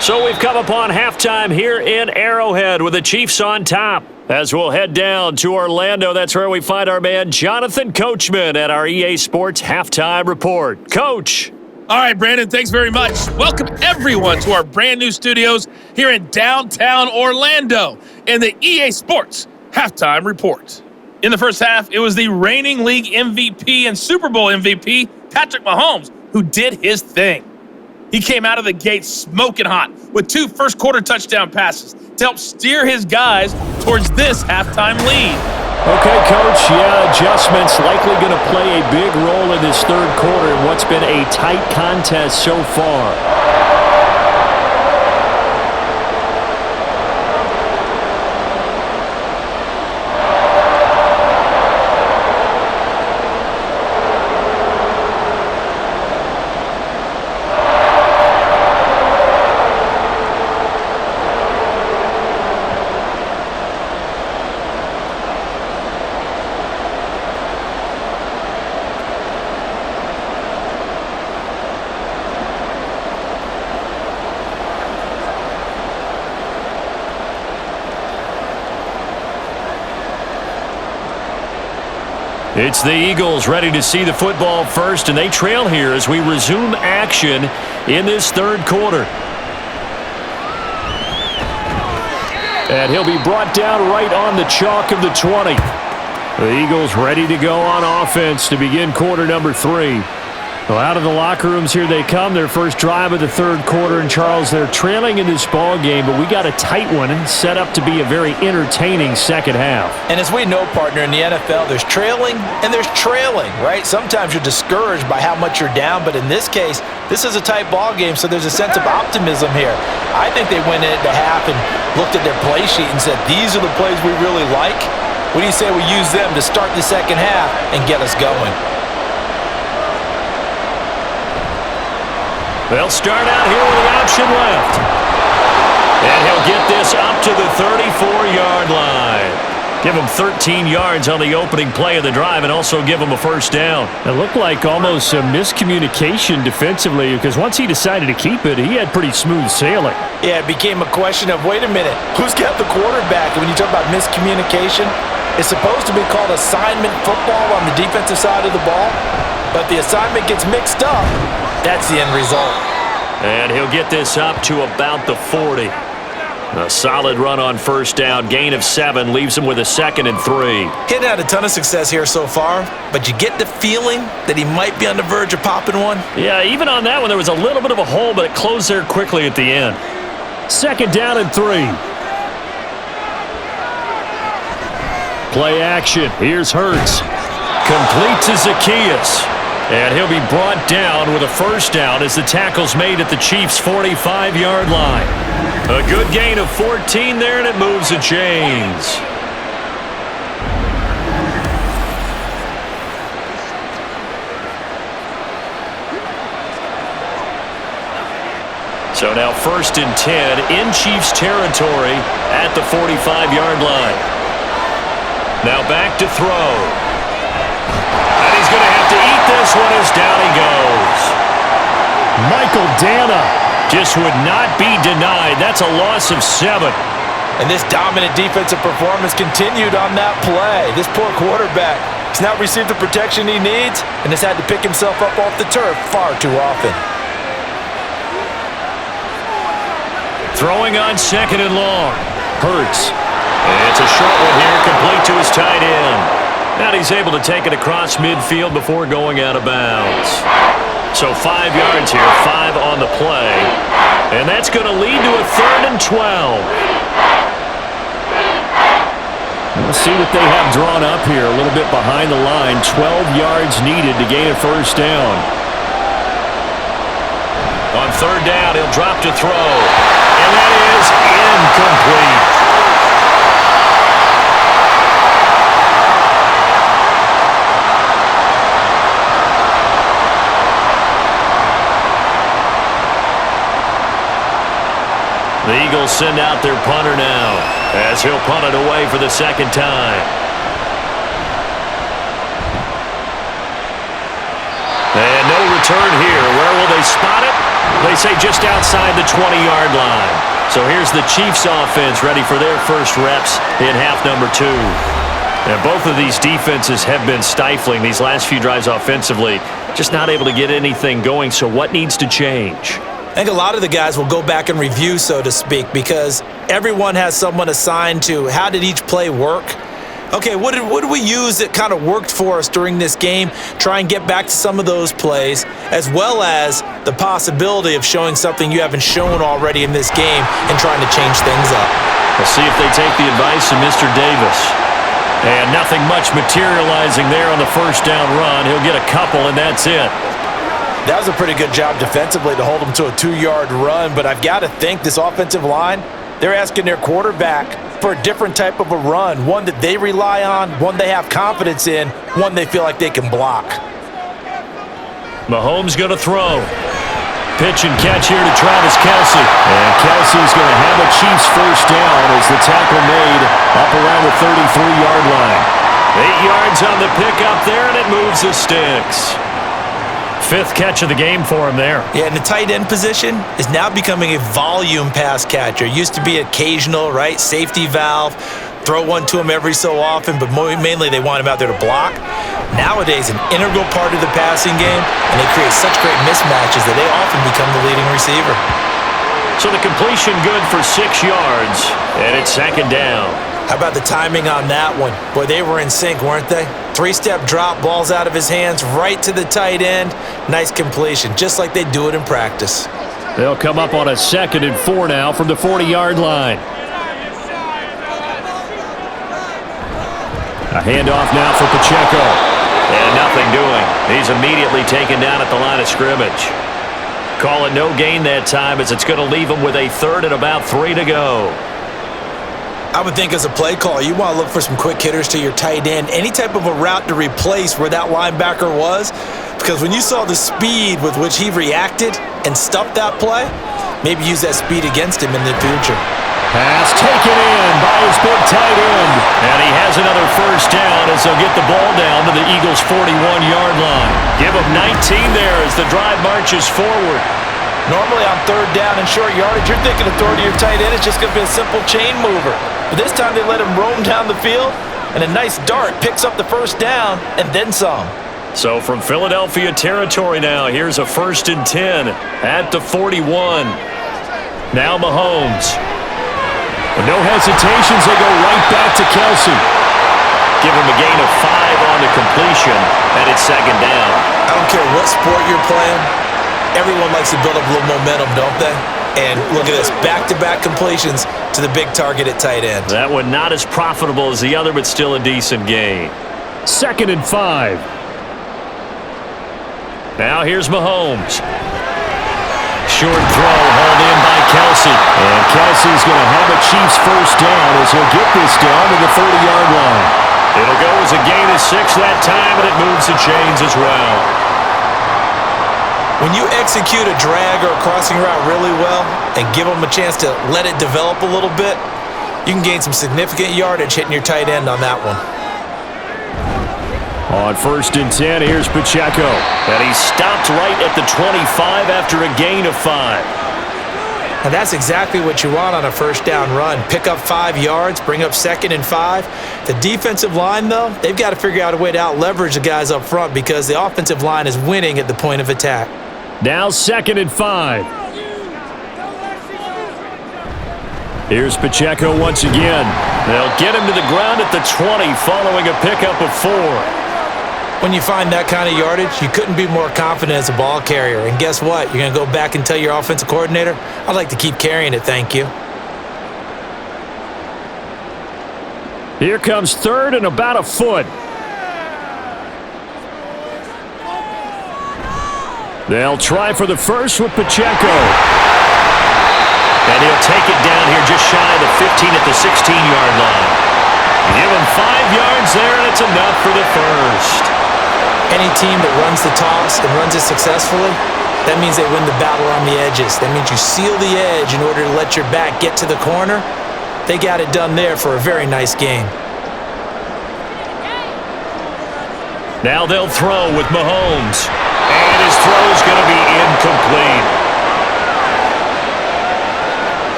Speaker 5: So we've come upon halftime here in Arrowhead with the Chiefs on top. As we'll head down to Orlando, that's where we find our man Jonathan Coachman at our EA Sports Halftime Report. Coach.
Speaker 7: All right, Brandon, thanks very much. Welcome, everyone, to our brand new studios here in downtown Orlando in the EA Sports Halftime Report. In the first half, it was the reigning league MVP and Super Bowl MVP, Patrick Mahomes, who did his thing. He came out of the gate smoking hot with 2 first-quarter touchdown passes to help steer his guys towards this halftime lead.
Speaker 5: Okay, Coach, adjustments likely going to play a big role in this third quarter in what's been a tight contest so far. It's the Eagles ready to see the football first, and they trail here as we resume action in this third quarter. And he'll be brought down right on the chalk of the 20. The Eagles ready to go on offense to begin quarter number 3. Well, out of the locker rooms here they come, their first drive of the third quarter. And, Charles, they're trailing in this ball game, but we got a tight one set up to be a very entertaining second half.
Speaker 3: And as we know, partner, in the NFL, there's trailing and there's trailing, right? Sometimes you're discouraged by how much you're down, but in this case, this is a tight ball game, so there's a sense of optimism here. I think they went into half and looked at their play sheet and said, these are the plays we really like. What do you say we use them to start the second half and get us going?
Speaker 2: They'll start out here with the option left. And he'll get this up to the 34-yard line. Give him 13 yards on the opening play of the drive and also give him a first down.
Speaker 5: It looked like almost a miscommunication defensively because once he decided to keep it, he had pretty smooth sailing.
Speaker 3: Yeah, it became a question of, wait a minute, who's got the quarterback? And when you talk about miscommunication, it's supposed to be called assignment football on the defensive side of the ball. But the assignment gets mixed up. That's the end result.
Speaker 2: And he'll get this up to about the 40. A solid run on first down. Gain of 7 leaves him with a 2nd and 3.
Speaker 3: He'd had a ton of success here so far, but you get the feeling that he might be on the verge of popping one.
Speaker 2: Yeah, even on that one, there was a little bit of a hole, but it closed there quickly at the end.
Speaker 5: 2nd down and 3. Play action. Here's Hurts.
Speaker 2: Complete to Zacchaeus. And he'll be brought down with a first down as the tackle's made at the Chiefs' 45-yard line. A good gain of 14 there, and it moves the chains. So now 1st and 10 in Chiefs territory at the 45-yard line. Now back to throw. And he's going to have to eat this one as down he goes.
Speaker 5: Michael Dana
Speaker 2: just would not be denied. That's a loss of 7.
Speaker 3: And this dominant defensive performance continued on that play. This poor quarterback has not received the protection he needs and has had to pick himself up off the turf far too often.
Speaker 2: Throwing on 2nd and long. Hurts. And it's a short one here, complete to his tight end. And he's able to take it across midfield before going out of bounds. So 5 yards here, 5 on the play. And that's going to lead to a 3rd and 12.
Speaker 5: Let's see what they have drawn up here. A little bit behind the line. 12 yards needed to gain a first down.
Speaker 2: On 3rd down, he'll drop to throw. And that is incomplete. The Eagles send out their punter now as he'll punt it away for the 2nd time. And no return here. Where will they spot it? They say just outside the 20-yard line. So here's the Chiefs offense ready for their first reps in half number 2. And both of these defenses have been stifling these last few drives offensively. Just not able to get anything going. So what needs to change?
Speaker 3: I think a lot of the guys will go back and review, so to speak, because everyone has someone assigned to how did each play work. Okay, what did we use that kind of worked for us during this game? Try and get back to some of those plays, as well as the possibility of showing something you haven't shown already in this game and trying to change things up.
Speaker 2: We'll see if they take the advice of Mr. Davis. And nothing much materializing there on the first down run. He'll get a couple, and that's it.
Speaker 3: That was a pretty good job defensively to hold them to a 2-yard run, but I've got to think this offensive line, they're asking their quarterback for a different type of a run, one that they rely on, one they have confidence in, one they feel like they can block.
Speaker 2: Mahomes going to throw. Pitch and catch here to Travis Kelce.
Speaker 5: And Kelce's going to have a Chiefs first down as the tackle made up around the 33-yard line.
Speaker 2: 8 yards on the pickup there, and it moves the sticks. 5th catch of the game for him there.
Speaker 3: Yeah, and the tight end position is now becoming a volume pass catcher. Used to be occasional, right? Safety valve, throw one to him every so often, but mainly they want him out there to block. Nowadays, an integral part of the passing game, and they create such great mismatches that they often become the leading receiver.
Speaker 2: So the completion good for 6 yards, and it's 2nd down.
Speaker 3: How about the timing on that one? Boy, they were in sync, weren't they? 3-step drop, balls out of his hands, right to the tight end. Nice completion, just like they do it in practice.
Speaker 5: They'll come up on a 2nd and 4 now from the 40-yard line. A handoff now for Pacheco.
Speaker 2: And nothing doing. He's immediately taken down at the line of scrimmage. Call it no gain that time as it's going to leave him with a 3rd and about 3 to go.
Speaker 3: I would think as a play caller, you want to look for some quick hitters to your tight end. Any type of a route to replace where that linebacker was. Because when you saw the speed with which he reacted and stuffed that play, maybe use that speed against him in the future.
Speaker 5: Pass taken in by his big tight end.
Speaker 2: And he has another first down as they'll get the ball down to the Eagles' 41-yard line. Give him 19 there as the drive marches forward.
Speaker 3: Normally on 3rd down and short yardage, you're thinking of throwing to your tight end. It's just going to be a simple chain mover. But this time they let him roam down the field, and a nice dart picks up the first down and then some.
Speaker 2: So from Philadelphia territory now, here's a 1st and 10 at the 41. Now Mahomes. With no hesitations, they go right back to Kelsey. Give him a gain of 5 on the completion, and it's 2nd down.
Speaker 3: I don't care what sport you're playing. Everyone likes to build up a little momentum, don't they? And look at this, back-to-back completions to the big target at tight end.
Speaker 2: That one not as profitable as the other, but still a decent gain.
Speaker 5: 2nd and 5.
Speaker 2: Now here's Mahomes. Short throw hauled in by Kelsey.
Speaker 5: And Kelsey's going to have a Chiefs 1st down as he'll get this down to the 30-yard line.
Speaker 2: It'll go as a gain of 6 that time, and it moves the chains as well.
Speaker 3: When you execute a drag or a crossing route really well and give them a chance to let it develop a little bit, you can gain some significant yardage hitting your tight end on that one.
Speaker 5: On 1st and 10, here's Pacheco.
Speaker 2: And he stopped right at the 25 after a gain of 5.
Speaker 3: And that's exactly what you want on a 1st down run. Pick up 5 yards, bring up 2nd and 5. The defensive line, though, they've got to figure out a way to out-leverage the guys up front because the offensive line is winning at the point of attack.
Speaker 5: Now 2nd and 5. Here's Pacheco once again.
Speaker 2: They'll get him to the ground at the 20 following a pickup of 4.
Speaker 3: When you find that kind of yardage, you couldn't be more confident as a ball carrier. And guess what? You're going to go back and tell your offensive coordinator, I'd like to keep carrying it, thank you.
Speaker 5: Here comes 3rd and about a foot. They'll try for the first with Pacheco.
Speaker 2: And he'll take it down here just shy of the 15 at the 16-yard line. Give him 5 yards there, and it's enough for the 1st.
Speaker 3: Any team that runs the toss and runs it successfully, that means they win the battle on the edges. That means you seal the edge in order to let your back get to the corner. They got it done there for a very nice game.
Speaker 2: Now they'll throw with Mahomes. And his throw's going to be incomplete.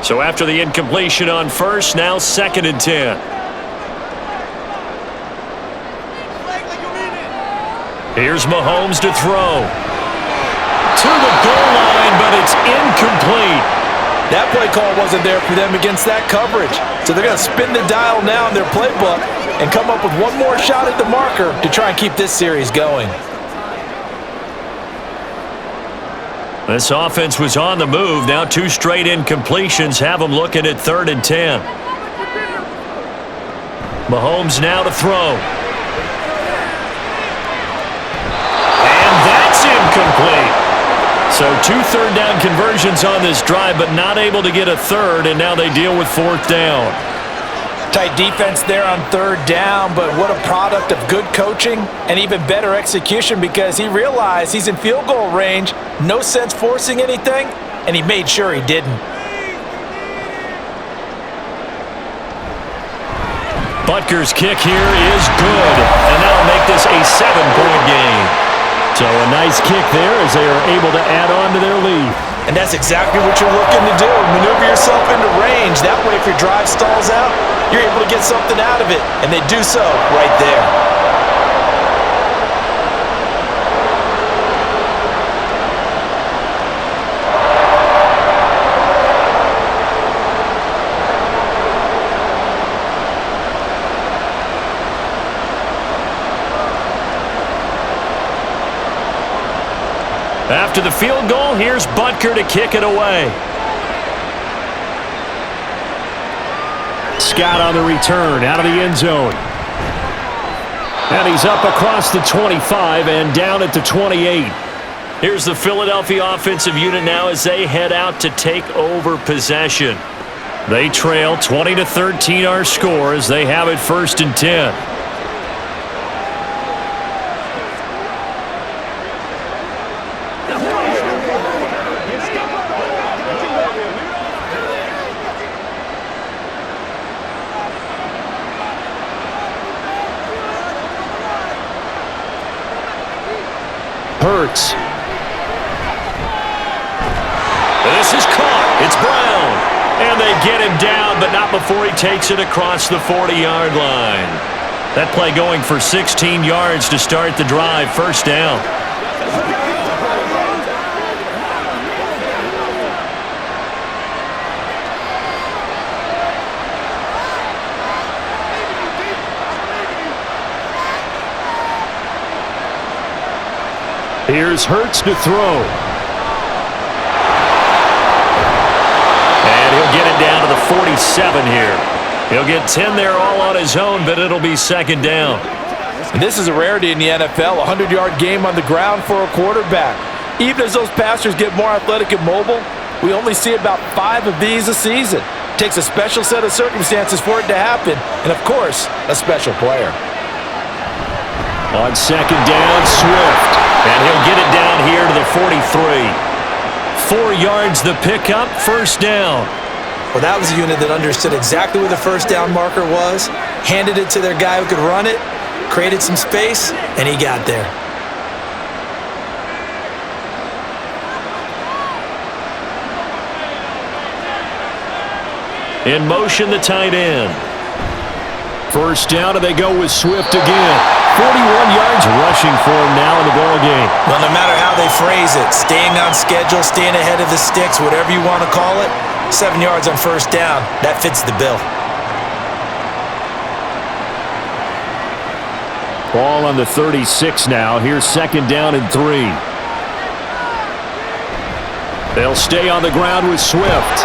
Speaker 2: So after the incompletion on 1st, now 2nd and 10. Here's Mahomes to throw. To the goal line, but it's incomplete.
Speaker 3: That play call wasn't there for them against that coverage. So they're going to spin the dial now in their playbook and come up with one more shot at the marker to try and keep this series going.
Speaker 2: This offense was on the move. Now 2 straight incompletions have them looking at 3rd and 10. Mahomes now to throw. And that's incomplete. So 2 3rd down conversions on this drive, but not able to get a 3rd, and now they deal with 4th down.
Speaker 3: Tight defense there on 3rd down, but what a product of good coaching and even better execution because he realized he's in field goal range, no sense forcing anything, and he made sure he didn't.
Speaker 2: Butker's kick here is good, and that'll make this a 7-point game.
Speaker 5: So a nice kick there as they are able to add on to their lead.
Speaker 3: And that's exactly what you're looking to do. Maneuver yourself into range. That way, if your drive stalls out, you're able to get something out of it. And they do so right there.
Speaker 2: After the field goal, here's Butker to kick it away.
Speaker 5: Scott on the return out of the end zone. And he's up across the 25 and down at the 28.
Speaker 2: Here's the Philadelphia offensive unit now as they head out to take over possession. They trail 20-13 our score as they have it 1st and 10. This is caught. It's Brown. And they get him down, but not before he takes it across the 40-yard line. That play going for 16 yards to start the drive. First down.
Speaker 5: Here's Hurts to throw.
Speaker 2: And he'll get it down to the 47 here. He'll get 10 there all on his own, but it'll be second down.
Speaker 3: And this is a rarity in the NFL, a 100-yard game on the ground for a quarterback. Even as those passers get more athletic and mobile, we only see about 5 of these a season. It takes a special set of circumstances for it to happen, and of course, a special player.
Speaker 2: On second down, Swift. And he'll get it down here to the 43. 4 yards the pickup, first down.
Speaker 3: Well, that was a unit that understood exactly where the first down marker was, handed it to their guy who could run it, created some space, and he got there.
Speaker 2: In motion, the tight end.
Speaker 5: First down, and they go with Swift again. 41 yards rushing for him now in the ball game.
Speaker 3: Well, no matter how they phrase it, staying on schedule, staying ahead of the sticks, whatever you want to call it, 7 yards on first down, that fits the bill.
Speaker 5: Ball on the 36 now. Here's second down and 3. They'll stay on the ground with Swift.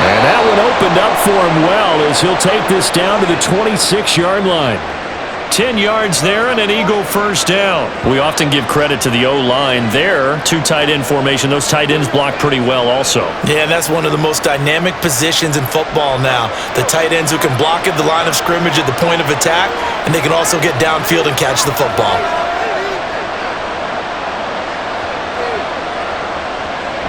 Speaker 5: And that one opened up for him well as he'll take this down to the 26-yard line.
Speaker 2: 10 yards there and an Eagle first down. We often give credit to the O-line there. 2 tight end formation. Those tight ends block pretty well also.
Speaker 3: Yeah, that's one of the most dynamic positions in football now. The tight ends who can block at the line of scrimmage at the point of attack, and they can also get downfield and catch the football.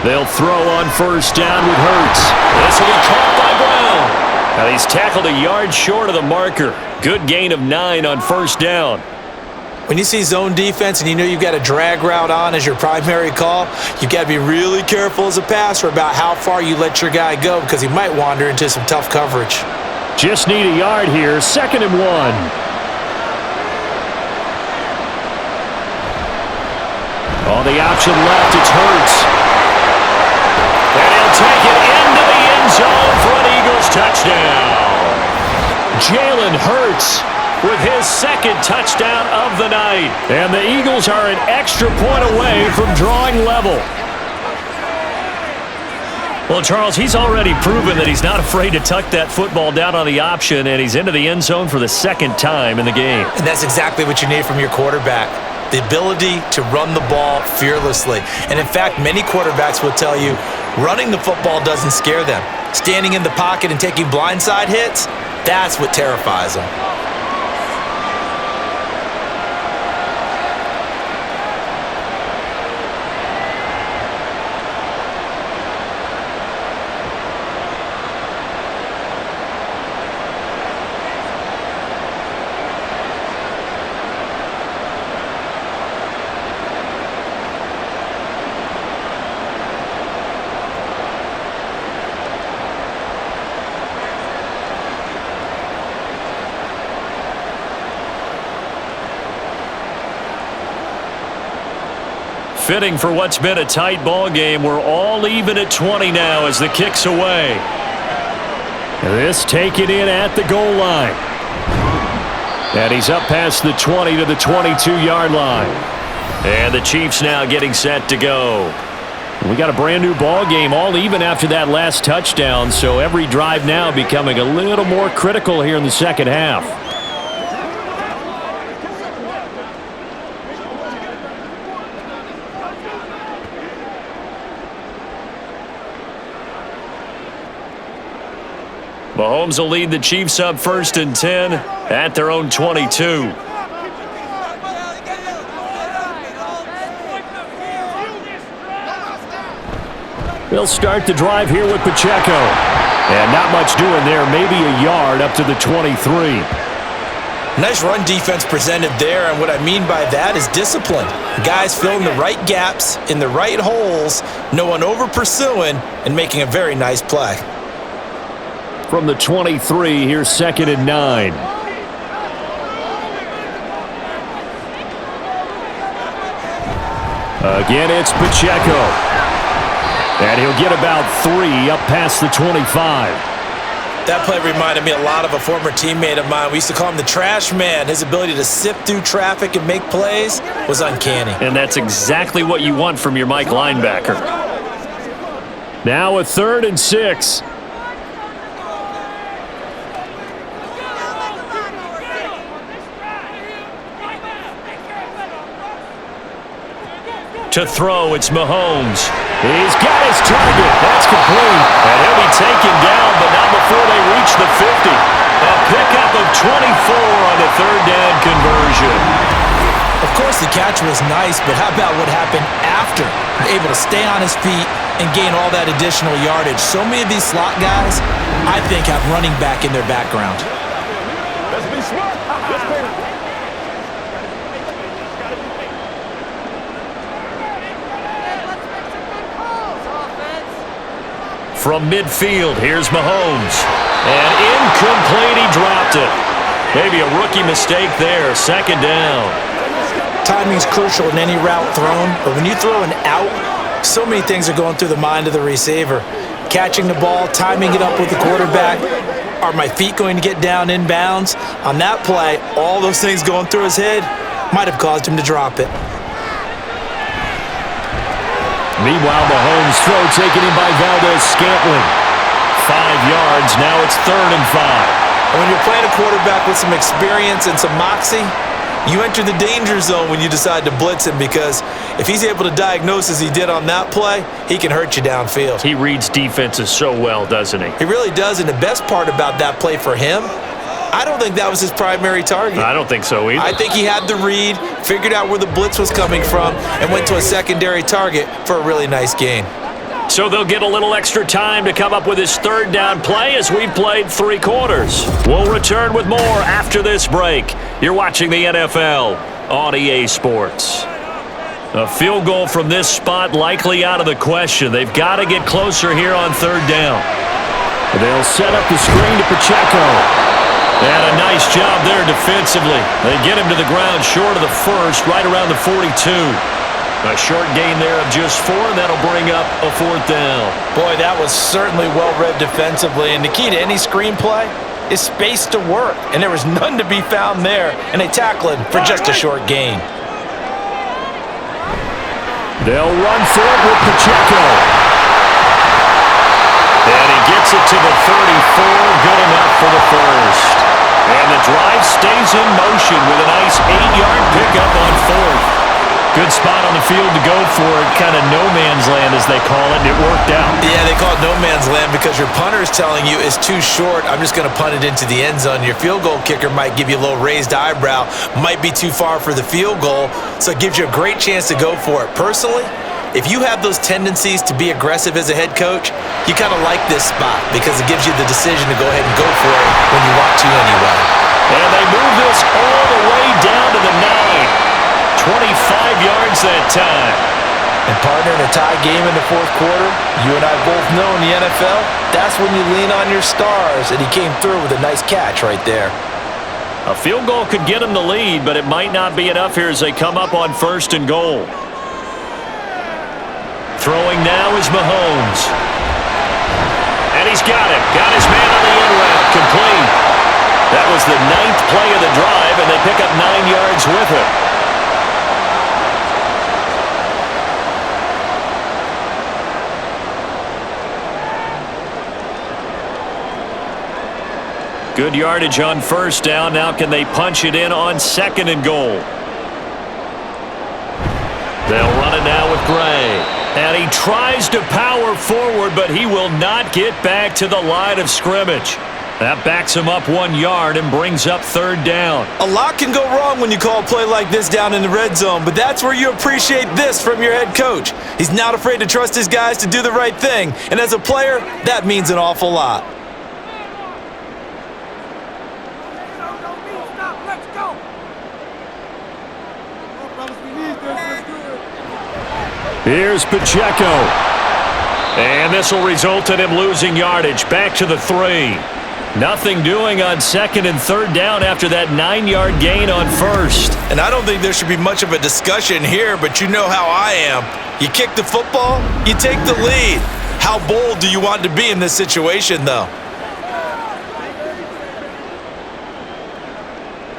Speaker 2: They'll throw on first down with Hurts. This will be caught by Brown. Now he's tackled a yard short of the marker. Good gain of 9 on first down.
Speaker 3: When you see zone defense and you know you've got a drag route on as your primary call, you've got to be really careful as a passer about how far you let your guy go because he might wander into some tough coverage.
Speaker 5: Just need a yard here. 2nd and 1. On the option left, it's Hurts.
Speaker 2: And he'll take it into the end zone for an Eagles touchdown.
Speaker 5: Jalen Hurts
Speaker 2: with his 2nd touchdown of the night.
Speaker 5: And the Eagles are an extra point away from drawing level.
Speaker 2: Well, Charles, he's already proven that he's not afraid to tuck that football down on the option, and he's into the end zone for the 2nd time in the game.
Speaker 3: And that's exactly what you need from your quarterback. The ability to run the ball fearlessly. And in fact, many quarterbacks will tell you running the football doesn't scare them. Standing in the pocket and taking blindside hits, that's what terrifies them.
Speaker 2: Fitting for what's been a tight ball game. We're all even at 20 now as the kick's away.
Speaker 5: This taken in at the goal line. And he's up past the 20 to the 22-yard line.
Speaker 2: And the Chiefs now getting set to go.
Speaker 5: We got a brand new ball game, all even after that last touchdown, so every drive now becoming a little more critical here in the second half.
Speaker 2: Mahomes will lead the Chiefs up 1st and 10 at their own 22.
Speaker 5: They'll start the drive here with Pacheco. And not much doing there, maybe a yard up to the 23.
Speaker 3: Nice run defense presented there, and what I mean by that is discipline. Guys filling the right gaps in the right holes, no one over-pursuing, and making a very nice play.
Speaker 5: From the 23, here's 2nd and 9. Again, it's Pacheco. And he'll get about 3 up past the 25.
Speaker 3: That play reminded me a lot of a former teammate of mine. We used to call him the trash man. His ability to sift through traffic and make plays was uncanny.
Speaker 5: And that's exactly what you want from your Mike linebacker. Now a 3rd and 6. To throw, it's Mahomes. He's got his target. That's complete. And he'll be taken down, but not before they reach the 50. A pickup of 24 on the 3rd down conversion.
Speaker 3: Of course, the catch was nice, but how about what happened after? Able to stay on his feet and gain all that additional yardage. So many of these slot guys, I think, have running back in their background.
Speaker 6: Let's be smart. Let's play.
Speaker 5: From midfield, here's Mahomes. And incomplete, he dropped it. Maybe a rookie mistake there, 2nd down.
Speaker 3: Timing's crucial in any route thrown, but when you throw an out, so many things are going through the mind of the receiver. Catching the ball, timing it up with the quarterback. Are my feet going to get down in bounds? On that play, all those things going through his head might have caused him to drop it.
Speaker 5: Meanwhile, Mahomes' throw taken in by Valdez-Scantling. 5 yards, now it's 3rd and 5.
Speaker 3: And when you're playing a quarterback with some experience and some moxie, you enter the danger zone when you decide to blitz him, because if he's able to diagnose as he did on that play, he can hurt you downfield.
Speaker 5: He reads defenses so well, doesn't he?
Speaker 3: He really does, and the best part about that play for him, I don't think that was his primary target.
Speaker 5: I don't think so either.
Speaker 3: I think he had the read, figured out where the blitz was coming from, and went to a secondary target for a really nice gain.
Speaker 5: So they'll get a little extra time to come up with his 3rd down play as we've played 3 quarters. We'll return with more after this break. You're watching the NFL on EA Sports. A field goal from this spot likely out of the question. They've got to get closer here on 3rd down. They'll set up the screen to Pacheco. And a nice job there defensively. They get him to the ground short of the 1st, right around the 42. A short gain there of just 4, and that'll bring up a 4th down.
Speaker 3: Boy, that was certainly well-read defensively, and the key to any screen play is space to work, and there was none to be found there, and they tackle him for just a short gain.
Speaker 5: They'll run for it with Pacheco. And he gets it to the 34, good enough for the 1st. And the drive stays in motion with a nice 8-yard pickup on 4th. Good spot on the field to go for it, kind of no man's land as they call it, and it worked out.
Speaker 3: Yeah, they call it no man's land because your punter is telling you it's too short. I'm just going to punt it into the end zone. Your field goal kicker might give you a little raised eyebrow, might be too far for the field goal, so it gives you a great chance to go for it. Personally, if you have those tendencies to be aggressive as a head coach, you kind of like this spot because it gives you the decision to go ahead and go for it when you want to anyway.
Speaker 5: And they move this all the way down to the 9. 25 yards that time.
Speaker 3: And partner, in a tie game in the 4th quarter, you and I both know in the NFL, that's when you lean on your stars, and he came through with a nice catch right there.
Speaker 5: A field goal could get him the lead, but it might not be enough here as they come up on 1st and goal. Throwing now is Mahomes. And he's got it. Got his man on the end route. Complete. That was the 9th play of the drive, and they pick up 9 yards with it. Good yardage on 1st down. Now can they punch it in on 2nd and goal? They'll run it now with Gray. And he tries to power forward, but he will not get back to the line of scrimmage. That backs him up 1 yard and brings up 3rd down.
Speaker 3: A lot can go wrong when you call a play like this down in the red zone, but that's where you appreciate this from your head coach. He's not afraid to trust his guys to do the right thing, and as a player, that means an awful lot.
Speaker 5: Here's Pacheco. And this will result in him losing yardage. Back to the 3. Nothing doing on 2nd and 3rd down after that 9-yard gain on 1st.
Speaker 4: And I don't think there should be much of a discussion here, but you know how I am. You kick the football, you take the lead. How bold do you want to be in this situation, though?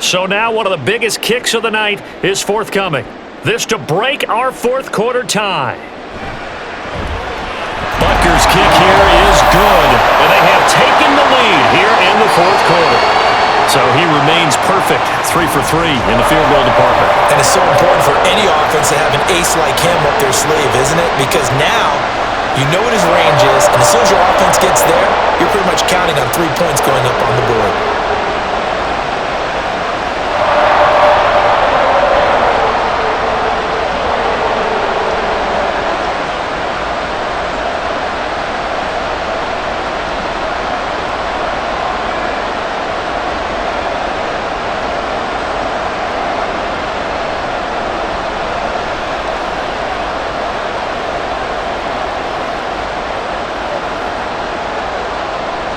Speaker 5: So now one of the biggest kicks of the night is forthcoming. This to break our 4th quarter tie. Butker's kick here is good, and they have taken the lead here in the 4th quarter. So he remains perfect, 3 for 3 in the field goal department.
Speaker 3: And it's so important for any offense to have an ace like him up their sleeve, isn't it? Because now you know what his range is, and as soon as your offense gets there, you're pretty much counting on 3 points going up on the board.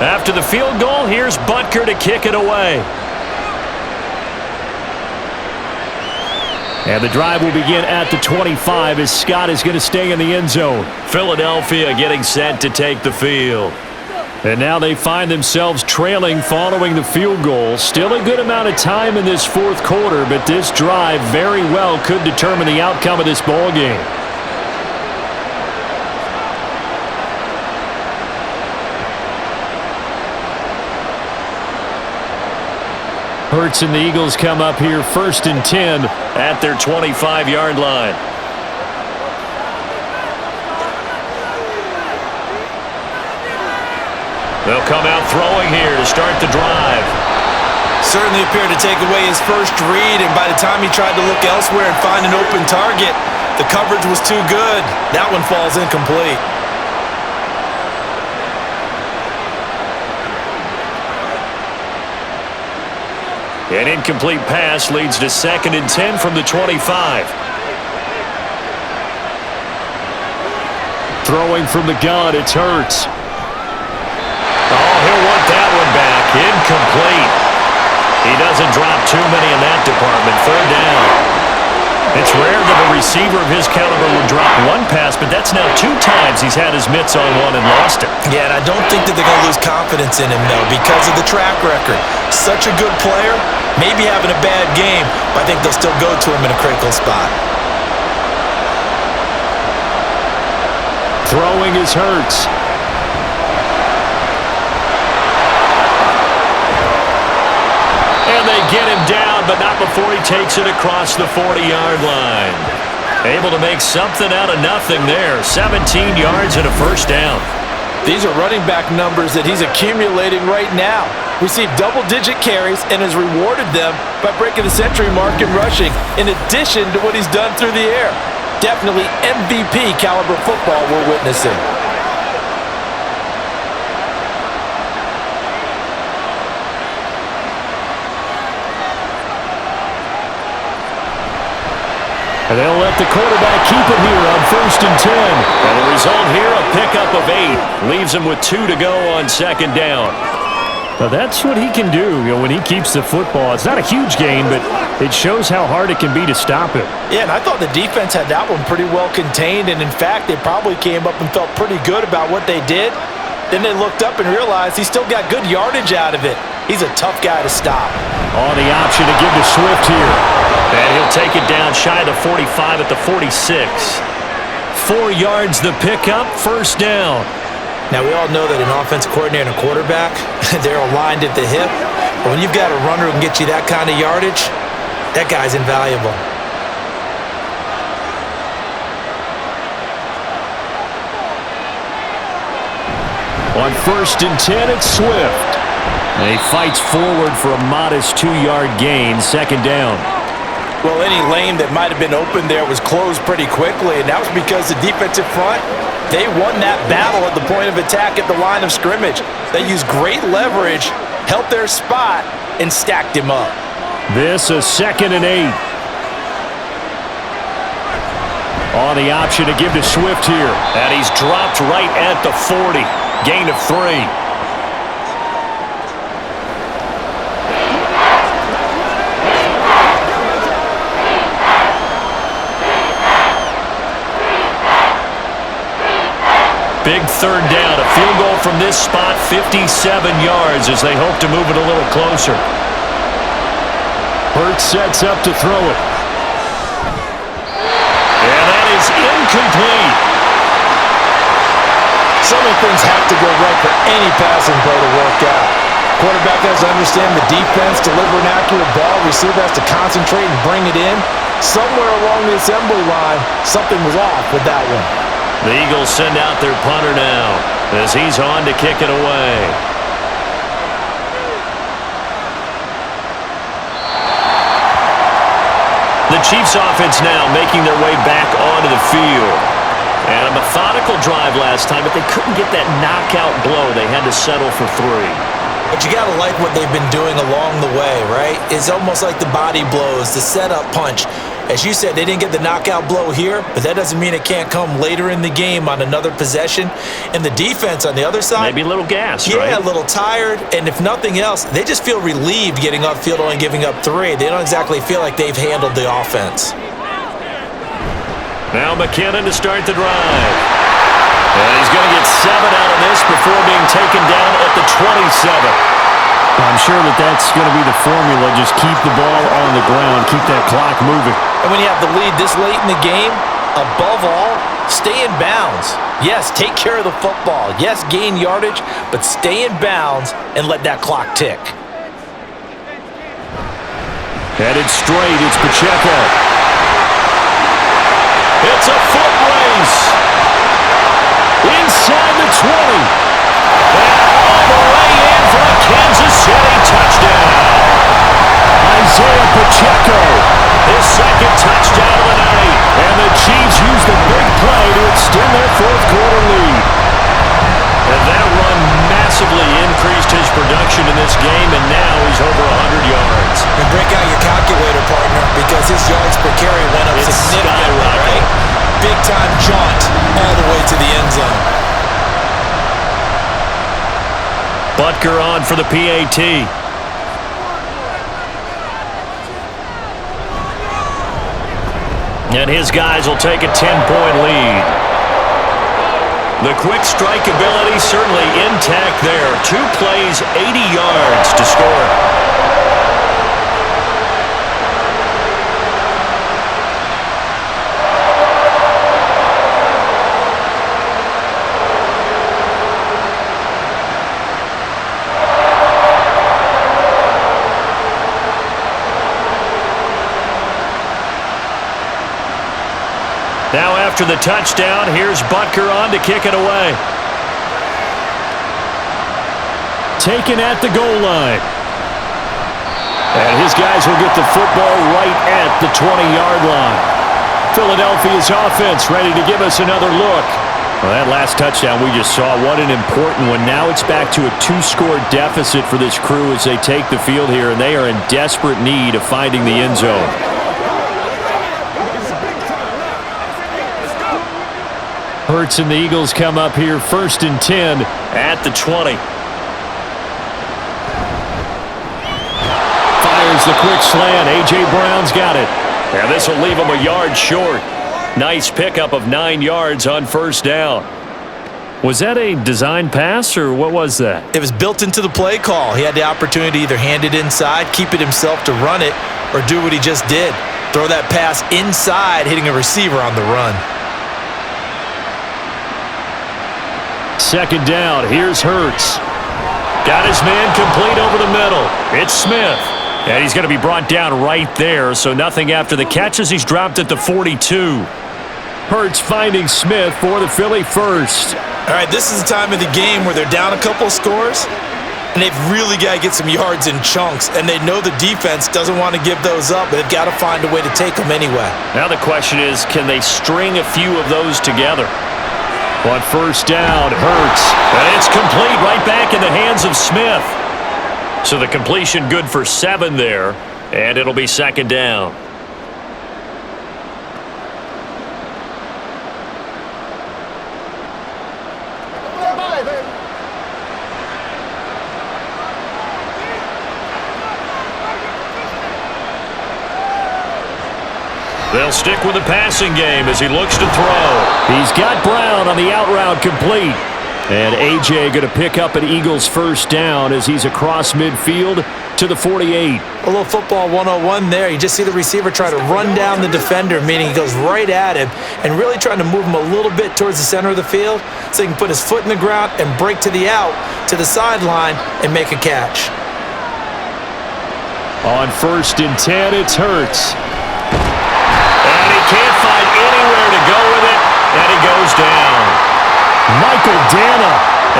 Speaker 5: After the field goal, here's Butker to kick it away. And the drive will begin at the 25 as Scott is going to stay in the end zone. Philadelphia getting set to take the field. And now they find themselves trailing following the field goal. Still a good amount of time in this 4th quarter, but this drive very well could determine the outcome of this ball game. Hurts and the Eagles come up here 1st and 10 at their 25-yard line. They'll come out throwing here to start the drive.
Speaker 4: Certainly appeared to take away his first read, and by the time he tried to look elsewhere and find an open target, the coverage was too good. That one falls incomplete.
Speaker 5: An incomplete pass leads to 2nd and 10 from the 25. Throwing from the gun, it's Hurts. Oh, he'll want that one back. Incomplete. He doesn't drop too many in that department. 3rd down. It's rare that a receiver of his caliber would drop one pass, but that's now 2 times he's had his mitts on one and lost it.
Speaker 3: Yeah, and I don't think that they're going to lose confidence in him, though, because of the track record. Such a good player, maybe having a bad game, but I think they'll still go to him in a critical spot.
Speaker 5: Throwing is Hurts. And they get him down, but not before he takes it across the 40-yard line. Able to make something out of nothing there. 17 yards and a 1st down.
Speaker 3: These are running back numbers that he's accumulating right now. Received double-digit carries and has rewarded them by breaking the century mark in rushing, in addition to what he's done through the air. Definitely MVP caliber football we're witnessing.
Speaker 5: And they'll let the quarterback keep it here on 1st and 10. And the result here, a pickup of 8. Leaves him with 2 to go on 2nd down. Now that's what he can do, when he keeps the football. It's not a huge gain, but it shows how hard it can be to stop him.
Speaker 3: Yeah, and I thought the defense had that one pretty well contained, and in fact, they probably came up and felt pretty good about what they did. Then they looked up and realized he still got good yardage out of it. He's a tough guy to stop.
Speaker 5: On the option to give to Swift here. And he'll take it down shy of the 45 at the 46. 4 yards the pickup, 1st down.
Speaker 3: Now, we all know that an offensive coordinator and a quarterback, they're aligned at the hip. But when you've got a runner who can get you that kind of yardage, that guy's invaluable.
Speaker 5: On 1st and 10, it's Swift. And he fights forward for a modest 2-yard gain, 2nd down.
Speaker 3: Well, any lane that might have been open there was closed pretty quickly, and that was because the defensive front, they won that battle at the point of attack at the line of scrimmage. They used great leverage, held their spot, and stacked him up.
Speaker 5: This a 2nd and 8. On the option to give to Swift here.
Speaker 2: And he's dropped right at the 40. Gain of 3. Big third down. A field goal from this spot, 57 yards as they hope to move it a little closer.
Speaker 5: Hurts sets up to throw it.
Speaker 2: And that is incomplete.
Speaker 3: Some of the things have to go right for any passing play to work out. Quarterback has to understand the defense, deliver an accurate ball. Receiver has to concentrate and bring it in. Somewhere along the assembly line, something was off with that one.
Speaker 2: The Eagles send out their punter now as he's on to kick it away. The Chiefs offense now making their way back onto the field. And a methodical drive last time, but they couldn't get that knockout blow. They had to settle for 3.
Speaker 3: But you got to like what they've been doing along the way, right? It's almost like the body blows, the setup punch. As you said, they didn't get the knockout blow here, but that doesn't mean it can't come later in the game on another possession. And the defense on the other side,
Speaker 2: maybe a little gassed,
Speaker 3: right?
Speaker 2: Yeah,
Speaker 3: a little tired. And if nothing else, they just feel relieved getting upfield only giving up 3. They don't exactly feel like they've handled the offense.
Speaker 2: Now McKinnon to start the drive. And he's going to get 7 out of this before being taken down at the 27.
Speaker 5: I'm sure that's going to be the formula. Just keep the ball on the ground. Keep that clock moving.
Speaker 3: And when you have the lead this late in the game, above all, stay in bounds. Yes, take care of the football. Yes, gain yardage, but stay in bounds and let that clock tick.
Speaker 5: Headed straight, it's Pacheco.
Speaker 2: It's a foot race. Inside the 20. And all the way in for a Kansas City touchdown.
Speaker 5: Isaiah Pacheco.
Speaker 2: His second touchdown of the night.
Speaker 5: And the Chiefs use the big play to extend their fourth-quarter lead.
Speaker 2: And that run massively increased his production in this game, and now he's over 100 yards.
Speaker 3: And break out your calculator, partner, because his yards per carry went up significantly, right? Big-time jaunt all the way to the end zone.
Speaker 2: Butker on for the PAT. And his guys will take a 10-point lead. The quick strike ability certainly intact there. 2 plays, 80 yards to score. Now after the touchdown, here's Butker on to kick it away.
Speaker 5: Taken at the goal line. And his guys will get the football right at the 20-yard line. Philadelphia's offense ready to give us another look.
Speaker 2: Well, that last touchdown we just saw, what an important one. Now it's back to a 2-score deficit for this crew as they take the field here, and they are in desperate need of finding the end zone.
Speaker 5: Hurts and the Eagles come up here 1st and 10
Speaker 2: at the 20.
Speaker 5: Fires the quick slant. A.J. Brown's got it.
Speaker 2: Yeah, this will leave him a yard short. Nice pickup of 9 yards on 1st down.
Speaker 5: Was that a design pass, or what was that?
Speaker 3: It was built into the play call. He had the opportunity to either hand it inside, keep it himself to run it, or do what he just did. Throw that pass inside, hitting a receiver on the run.
Speaker 5: 2nd down. Here's Hurts.
Speaker 2: Got his man complete over the middle. It's Smith. And he's going to be brought down right there, so nothing after the catches. He's dropped at the 42.
Speaker 5: Hurts finding Smith for the Philly first.
Speaker 3: All right, this is the time of the game where they're down a couple of scores, and they've really got to get some yards in chunks, and they know the defense doesn't want to give those up, but they've got to find a way to take them anyway.
Speaker 2: Now the question is, can they string a few of those together?
Speaker 5: On 1st down, Hurts.
Speaker 2: And it's complete right back in the hands of Smith. So the completion good for 7 there, and it'll be 2nd down. They'll stick with the passing game as he looks to throw.
Speaker 5: He's got Brown on the out route complete. And A.J. going to pick up an Eagles first down as he's across midfield to the 48.
Speaker 3: A little football 101 there. You just see the receiver try to run down the defender, meaning he goes right at him and really trying to move him a little bit towards the center of the field so he can put his foot in the ground and break to the out, to the sideline, and make a catch.
Speaker 5: On 1st and 10, it's Hurts.
Speaker 2: And he can't find anywhere to go with it, and he goes down.
Speaker 5: Michael Dana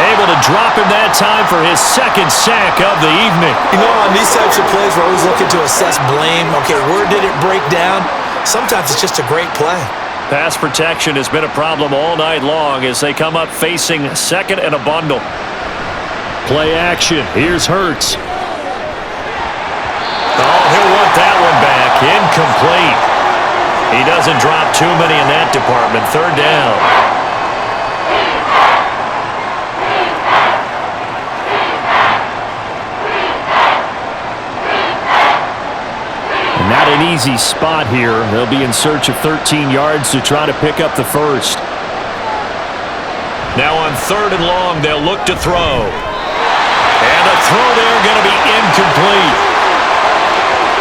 Speaker 5: able to drop him that time for his second sack of the evening.
Speaker 3: You know, on these types of plays, we're always looking to assess blame. Okay, where did it break down? Sometimes it's just a great play.
Speaker 2: Pass protection has been a problem all night long as they come up facing second and a bundle.
Speaker 5: Play action. Here's Hurts.
Speaker 2: Oh, he'll want that one back. Incomplete. He doesn't drop too many in that department. 3rd down.
Speaker 5: Not an easy spot here. They'll be in search of 13 yards to try to pick up the first.
Speaker 2: Now on 3rd and long, they'll look to throw. And the throw there going to be incomplete.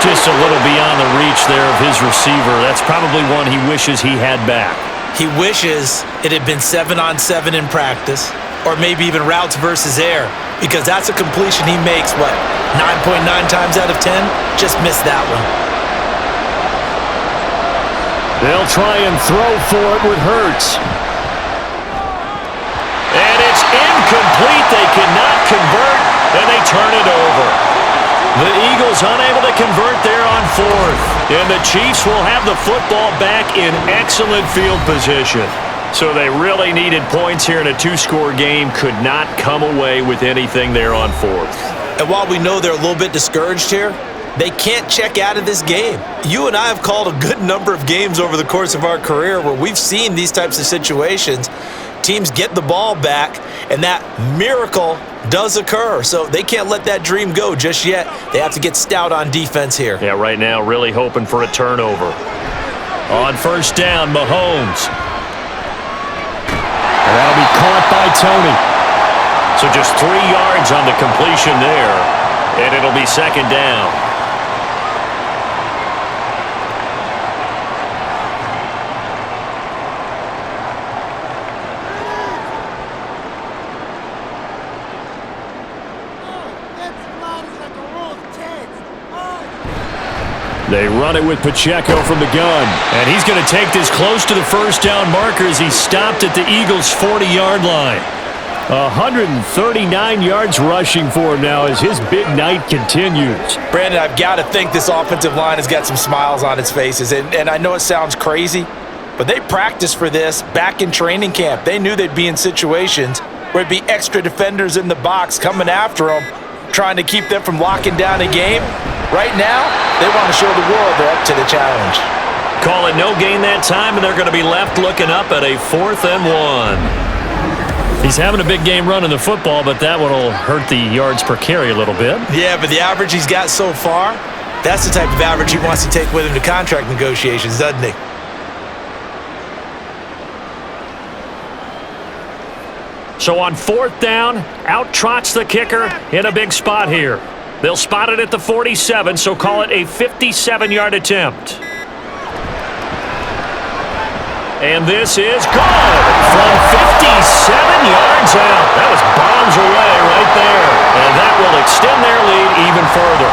Speaker 2: Just a little beyond the reach there of his receiver. That's probably one he wishes he had back.
Speaker 3: He wishes it had been 7-on-7 in practice, or maybe even routes versus air, because that's a completion he makes, 9.9 times out of 10? Just missed that one.
Speaker 5: They'll try and throw for it with Hurts.
Speaker 2: And it's incomplete. They cannot convert, and they turn it over. The Eagles unable to convert there on 4th. And the Chiefs will have the football back in excellent field position. So they really needed points here in a 2-score game. Could not come away with anything there on 4th.
Speaker 3: And while we know they're a little bit discouraged here, they can't check out of this game. You and I have called a good number of games over the course of our career where we've seen these types of situations. Teams get the ball back, and that miracle does occur. So they can't let that dream go just yet. They have to get stout on defense here.
Speaker 2: Yeah, right now really hoping for a turnover. On 1st down, Mahomes.
Speaker 5: And that'll be caught by Tony.
Speaker 2: So just 3 yards on the completion there, and it'll be 2nd down.
Speaker 5: They run it with Pacheco from the gun.
Speaker 2: And he's going to take this close to the 1st down marker as he stopped at the Eagles' 40-yard line.
Speaker 5: 139 yards rushing for him now as his big night continues.
Speaker 3: Brandon, I've got to think this offensive line has got some smiles on its faces. And I know it sounds crazy, but they practiced for this back in training camp. They knew they'd be in situations where it'd be extra defenders in the box coming after them, trying to keep them from locking down a game. Right now, they want to show the world they're up to the challenge.
Speaker 2: Call it no gain that time, and they're going to be left looking up at a 4th and 1.
Speaker 5: He's having a big game running the football, but that one will hurt the yards per carry a little bit.
Speaker 3: Yeah, but the average he's got so far, that's the type of average he wants to take with him to contract negotiations, doesn't he?
Speaker 2: So on 4th down, out trots the kicker in a big spot here. They'll spot it at the 47, so call it a 57-yard attempt. And this is good from 57 yards out. That was bombs away right there. And that will extend their lead even further.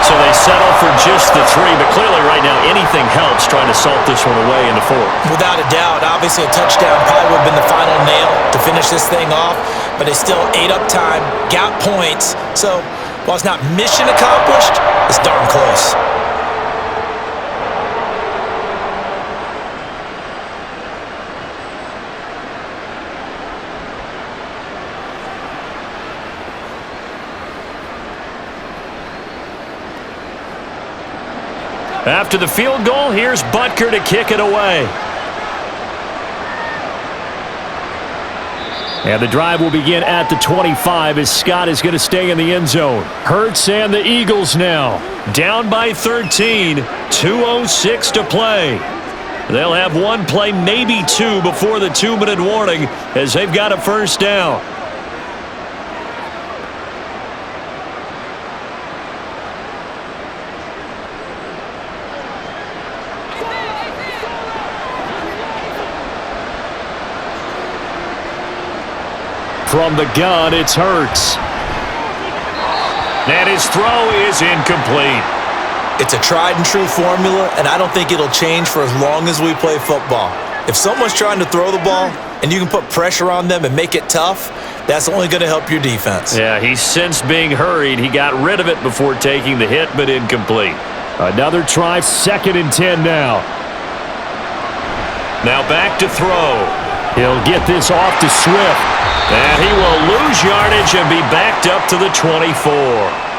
Speaker 2: So they settle for just the 3, but clearly right now anything helps trying to salt this one away in the 4th.
Speaker 3: Without a doubt, obviously a touchdown probably would have been the final nail to finish this thing off, but they still ate up time, got points. So while it's not mission accomplished, it's darn close.
Speaker 2: After the field goal, here's Butker to kick it away.
Speaker 5: And the drive will begin at the 25 as Scott is going to stay in the end zone. Hurts and the Eagles now.
Speaker 2: Down by 13, 2:06 to play. They'll have one play, maybe two, before the 2-minute warning as they've got a first down. From the gun, it's Hurts. And his throw is incomplete.
Speaker 3: It's a tried and true formula, and I don't think it'll change for as long as we play football. If someone's trying to throw the ball and you can put pressure on them and make it tough, that's only going to help your defense.
Speaker 2: Yeah, he sensed being hurried. He got rid of it before taking the hit, but incomplete.
Speaker 5: Another try, 2nd and 10 now.
Speaker 2: Now back to throw.
Speaker 5: He'll get this off to Swift.
Speaker 2: And he will lose yardage and be backed up to the 24.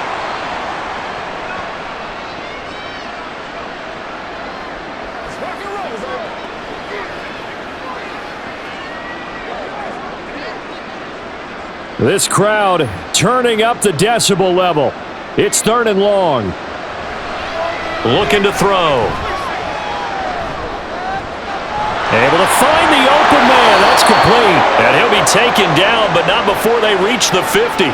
Speaker 5: This crowd turning up the decibel level. It's 3rd and long.
Speaker 2: Looking to throw.
Speaker 5: Able to find the open man. That's complete.
Speaker 2: And he'll be taken down, but not before they reach the 50.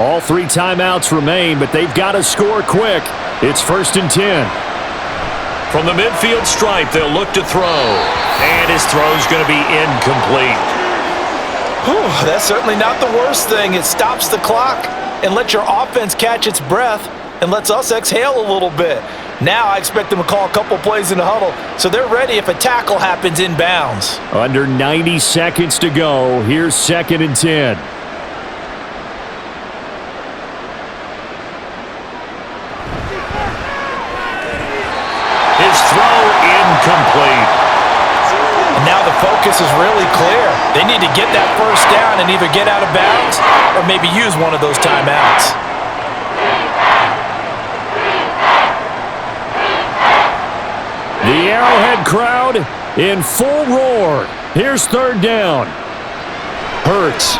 Speaker 5: All 3 timeouts remain, but they've got to score quick. It's 1st and 10.
Speaker 2: From the midfield stripe, they'll look to throw. And his throw's going to be incomplete.
Speaker 3: Whew, that's certainly not the worst thing. It stops the clock and lets your offense catch its breath and lets us exhale a little bit. Now I expect them to call a couple plays in the huddle so they're ready if a tackle happens inbounds.
Speaker 5: Under 90 seconds to go. Here's 2nd and 10.
Speaker 2: His throw incomplete.
Speaker 3: And now the focus is really clear. They need to get that first down and either get out of bounds or maybe use one of those timeouts.
Speaker 5: The Arrowhead crowd in full roar. Here's 3rd down. Hurts.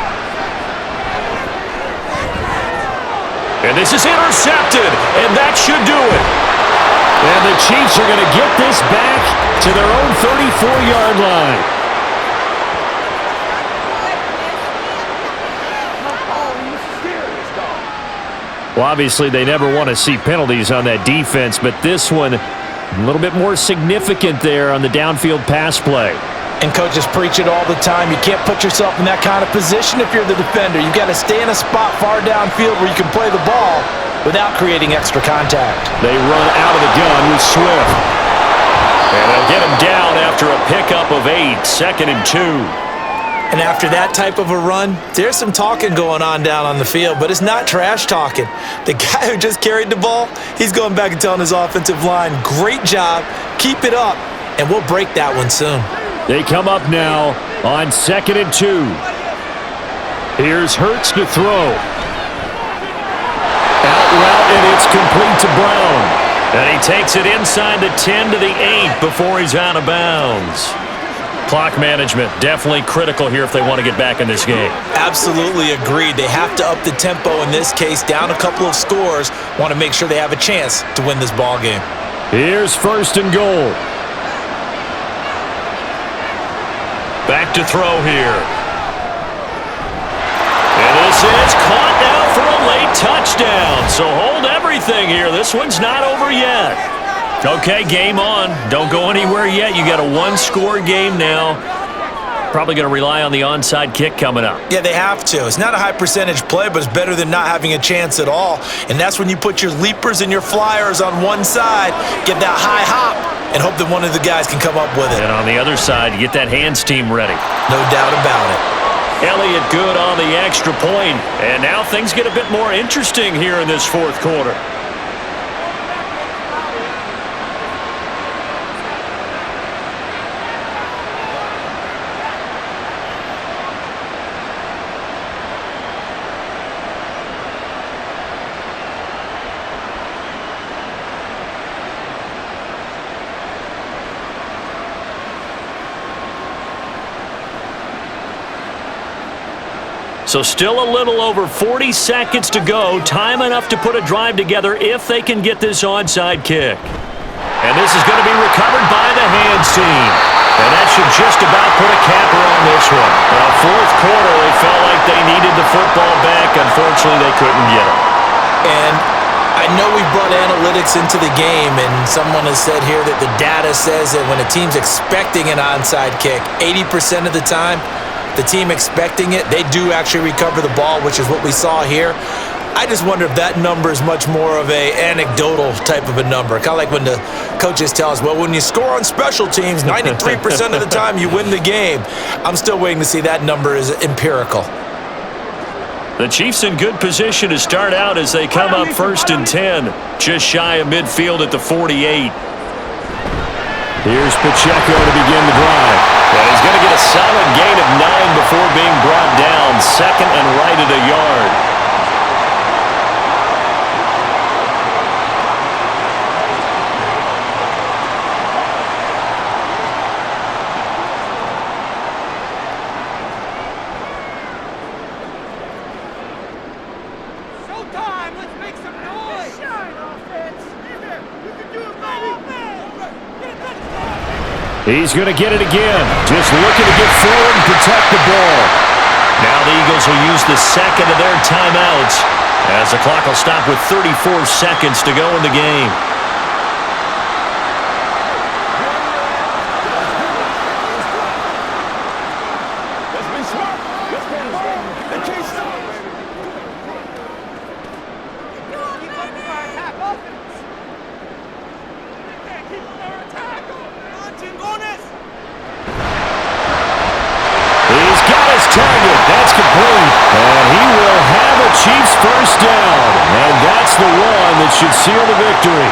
Speaker 2: And this is intercepted, and that should do it.
Speaker 5: And the Chiefs are going to get this back to their own 34-yard line. Well, obviously, they never want to see penalties on that defense, but this one, a little bit more significant there on the downfield pass play.
Speaker 3: And coaches preach it all the time. You can't put yourself in that kind of position if you're the defender. You've got to stay in a spot far downfield where you can play the ball without creating extra contact.
Speaker 5: They run out of the gun with Swift.
Speaker 2: And they'll get him down after a pickup of 8, 2nd and 2.
Speaker 3: And after that type of a run, there's some talking going on down on the field, but it's not trash talking. The guy who just carried the ball, he's going back and telling his offensive line, great job, keep it up, and we'll break that one soon.
Speaker 5: They come up now on 2nd and 2. Here's Hurts to throw. Out route, and it's complete to Brown.
Speaker 2: And he takes it inside the 10 to the 8 before he's out of bounds. Clock management definitely critical here if they want to get back in this game.
Speaker 3: Absolutely agreed. They have to up the tempo in this case, down a couple of scores. Want to make sure they have a chance to win this ball game.
Speaker 5: Here's 1st and goal.
Speaker 2: Back to throw here. And this is caught now for a late touchdown. So hold everything here. This one's not over yet. Okay, game on. Don't go anywhere yet. You got a 1-score game now. Probably going to rely on the onside kick coming up.
Speaker 3: Yeah, they have to. It's not a high percentage play, but it's better than not having a chance at all. And that's when you put your leapers and your flyers on one side, get that high hop, and hope that one of the guys can come up with it.
Speaker 2: And on the other side, you get that hands team ready.
Speaker 3: No doubt about it.
Speaker 2: Elliott good on the extra point. And now things get a bit more interesting here in this 4th quarter. So still a little over 40 seconds to go. Time enough to put a drive together if they can get this onside kick. And this is going to be recovered by the hands team. And that should just about put a capper on this one. Fourth quarter, they felt like they needed the football back. Unfortunately, they couldn't get it.
Speaker 3: And I know we brought analytics into the game, and someone has said here that the data says that when a team's expecting an onside kick, 80% of the time, the team expecting it, they do actually recover the ball, which is what we saw here. I just wonder if that number is much more of a anecdotal type of a number. Kind of like when the coaches tell us, well, when you score on special teams, 93% of the time you win the game. I'm still waiting to see that number is empirical.
Speaker 2: The Chiefs in good position to start out as they come up 1st and 10, just shy of midfield at the 48.
Speaker 5: Here's Pacheco to begin the drive.
Speaker 2: And he's going to get a solid gain of 9 before being brought down, 2nd and right at a yard.
Speaker 5: He's going to get it again. Just looking to get forward and protect the ball.
Speaker 2: Now the Eagles will use the 2nd of their timeouts as the clock will stop with 34 seconds to go in the game.
Speaker 5: That's complete. And he will have a Chiefs first down. And that's the one that should seal the victory.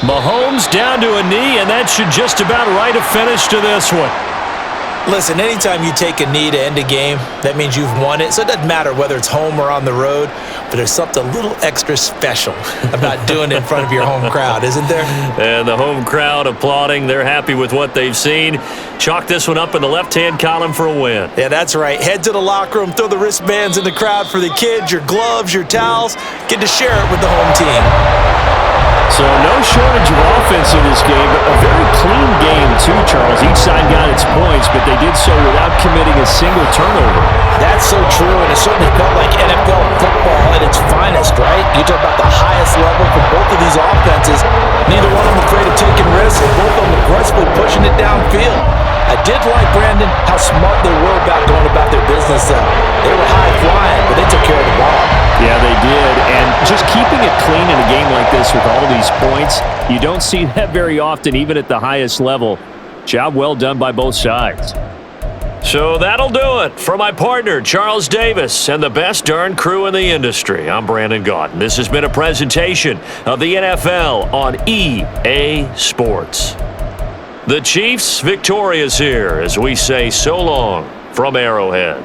Speaker 2: Mahomes down to a knee, and that should just about write a finish to this one.
Speaker 3: Listen, anytime you take a knee to end a game, that means you've won it. So it doesn't matter whether it's home or on the road, but there's something a little extra special about doing it in front of your home crowd, isn't there?
Speaker 2: And the home crowd applauding. They're happy with what they've seen. Chalk this one up in the left-hand column for a win.
Speaker 3: Yeah, that's right. Head to the locker room, throw the wristbands in the crowd for the kids, your gloves, your towels. Get to share it with the home team.
Speaker 5: So no shortage of offense in this game, but a very clean game too, Charles. Each side got its points, but they did so without committing a single turnover.
Speaker 3: That's so true, and it certainly felt like NFL football at its finest, right? You talk about the highest level for both of these offenses. Neither one of them afraid of taking risks, and both of them aggressively pushing it downfield. I did like, Brandon, how smart they were about going about their business. They were high-flying, but they took care of the ball.
Speaker 5: Yeah, they did, and just keeping it clean in a game like this with all these points, you don't see that very often, even at the highest level. Job well done by both sides.
Speaker 2: So that'll do it for my partner, Charles Davis, and the best darn crew in the industry. I'm Brandon Gaudin. This has been a presentation of the NFL on EA Sports. The Chiefs victorious here as we say so long from Arrowhead.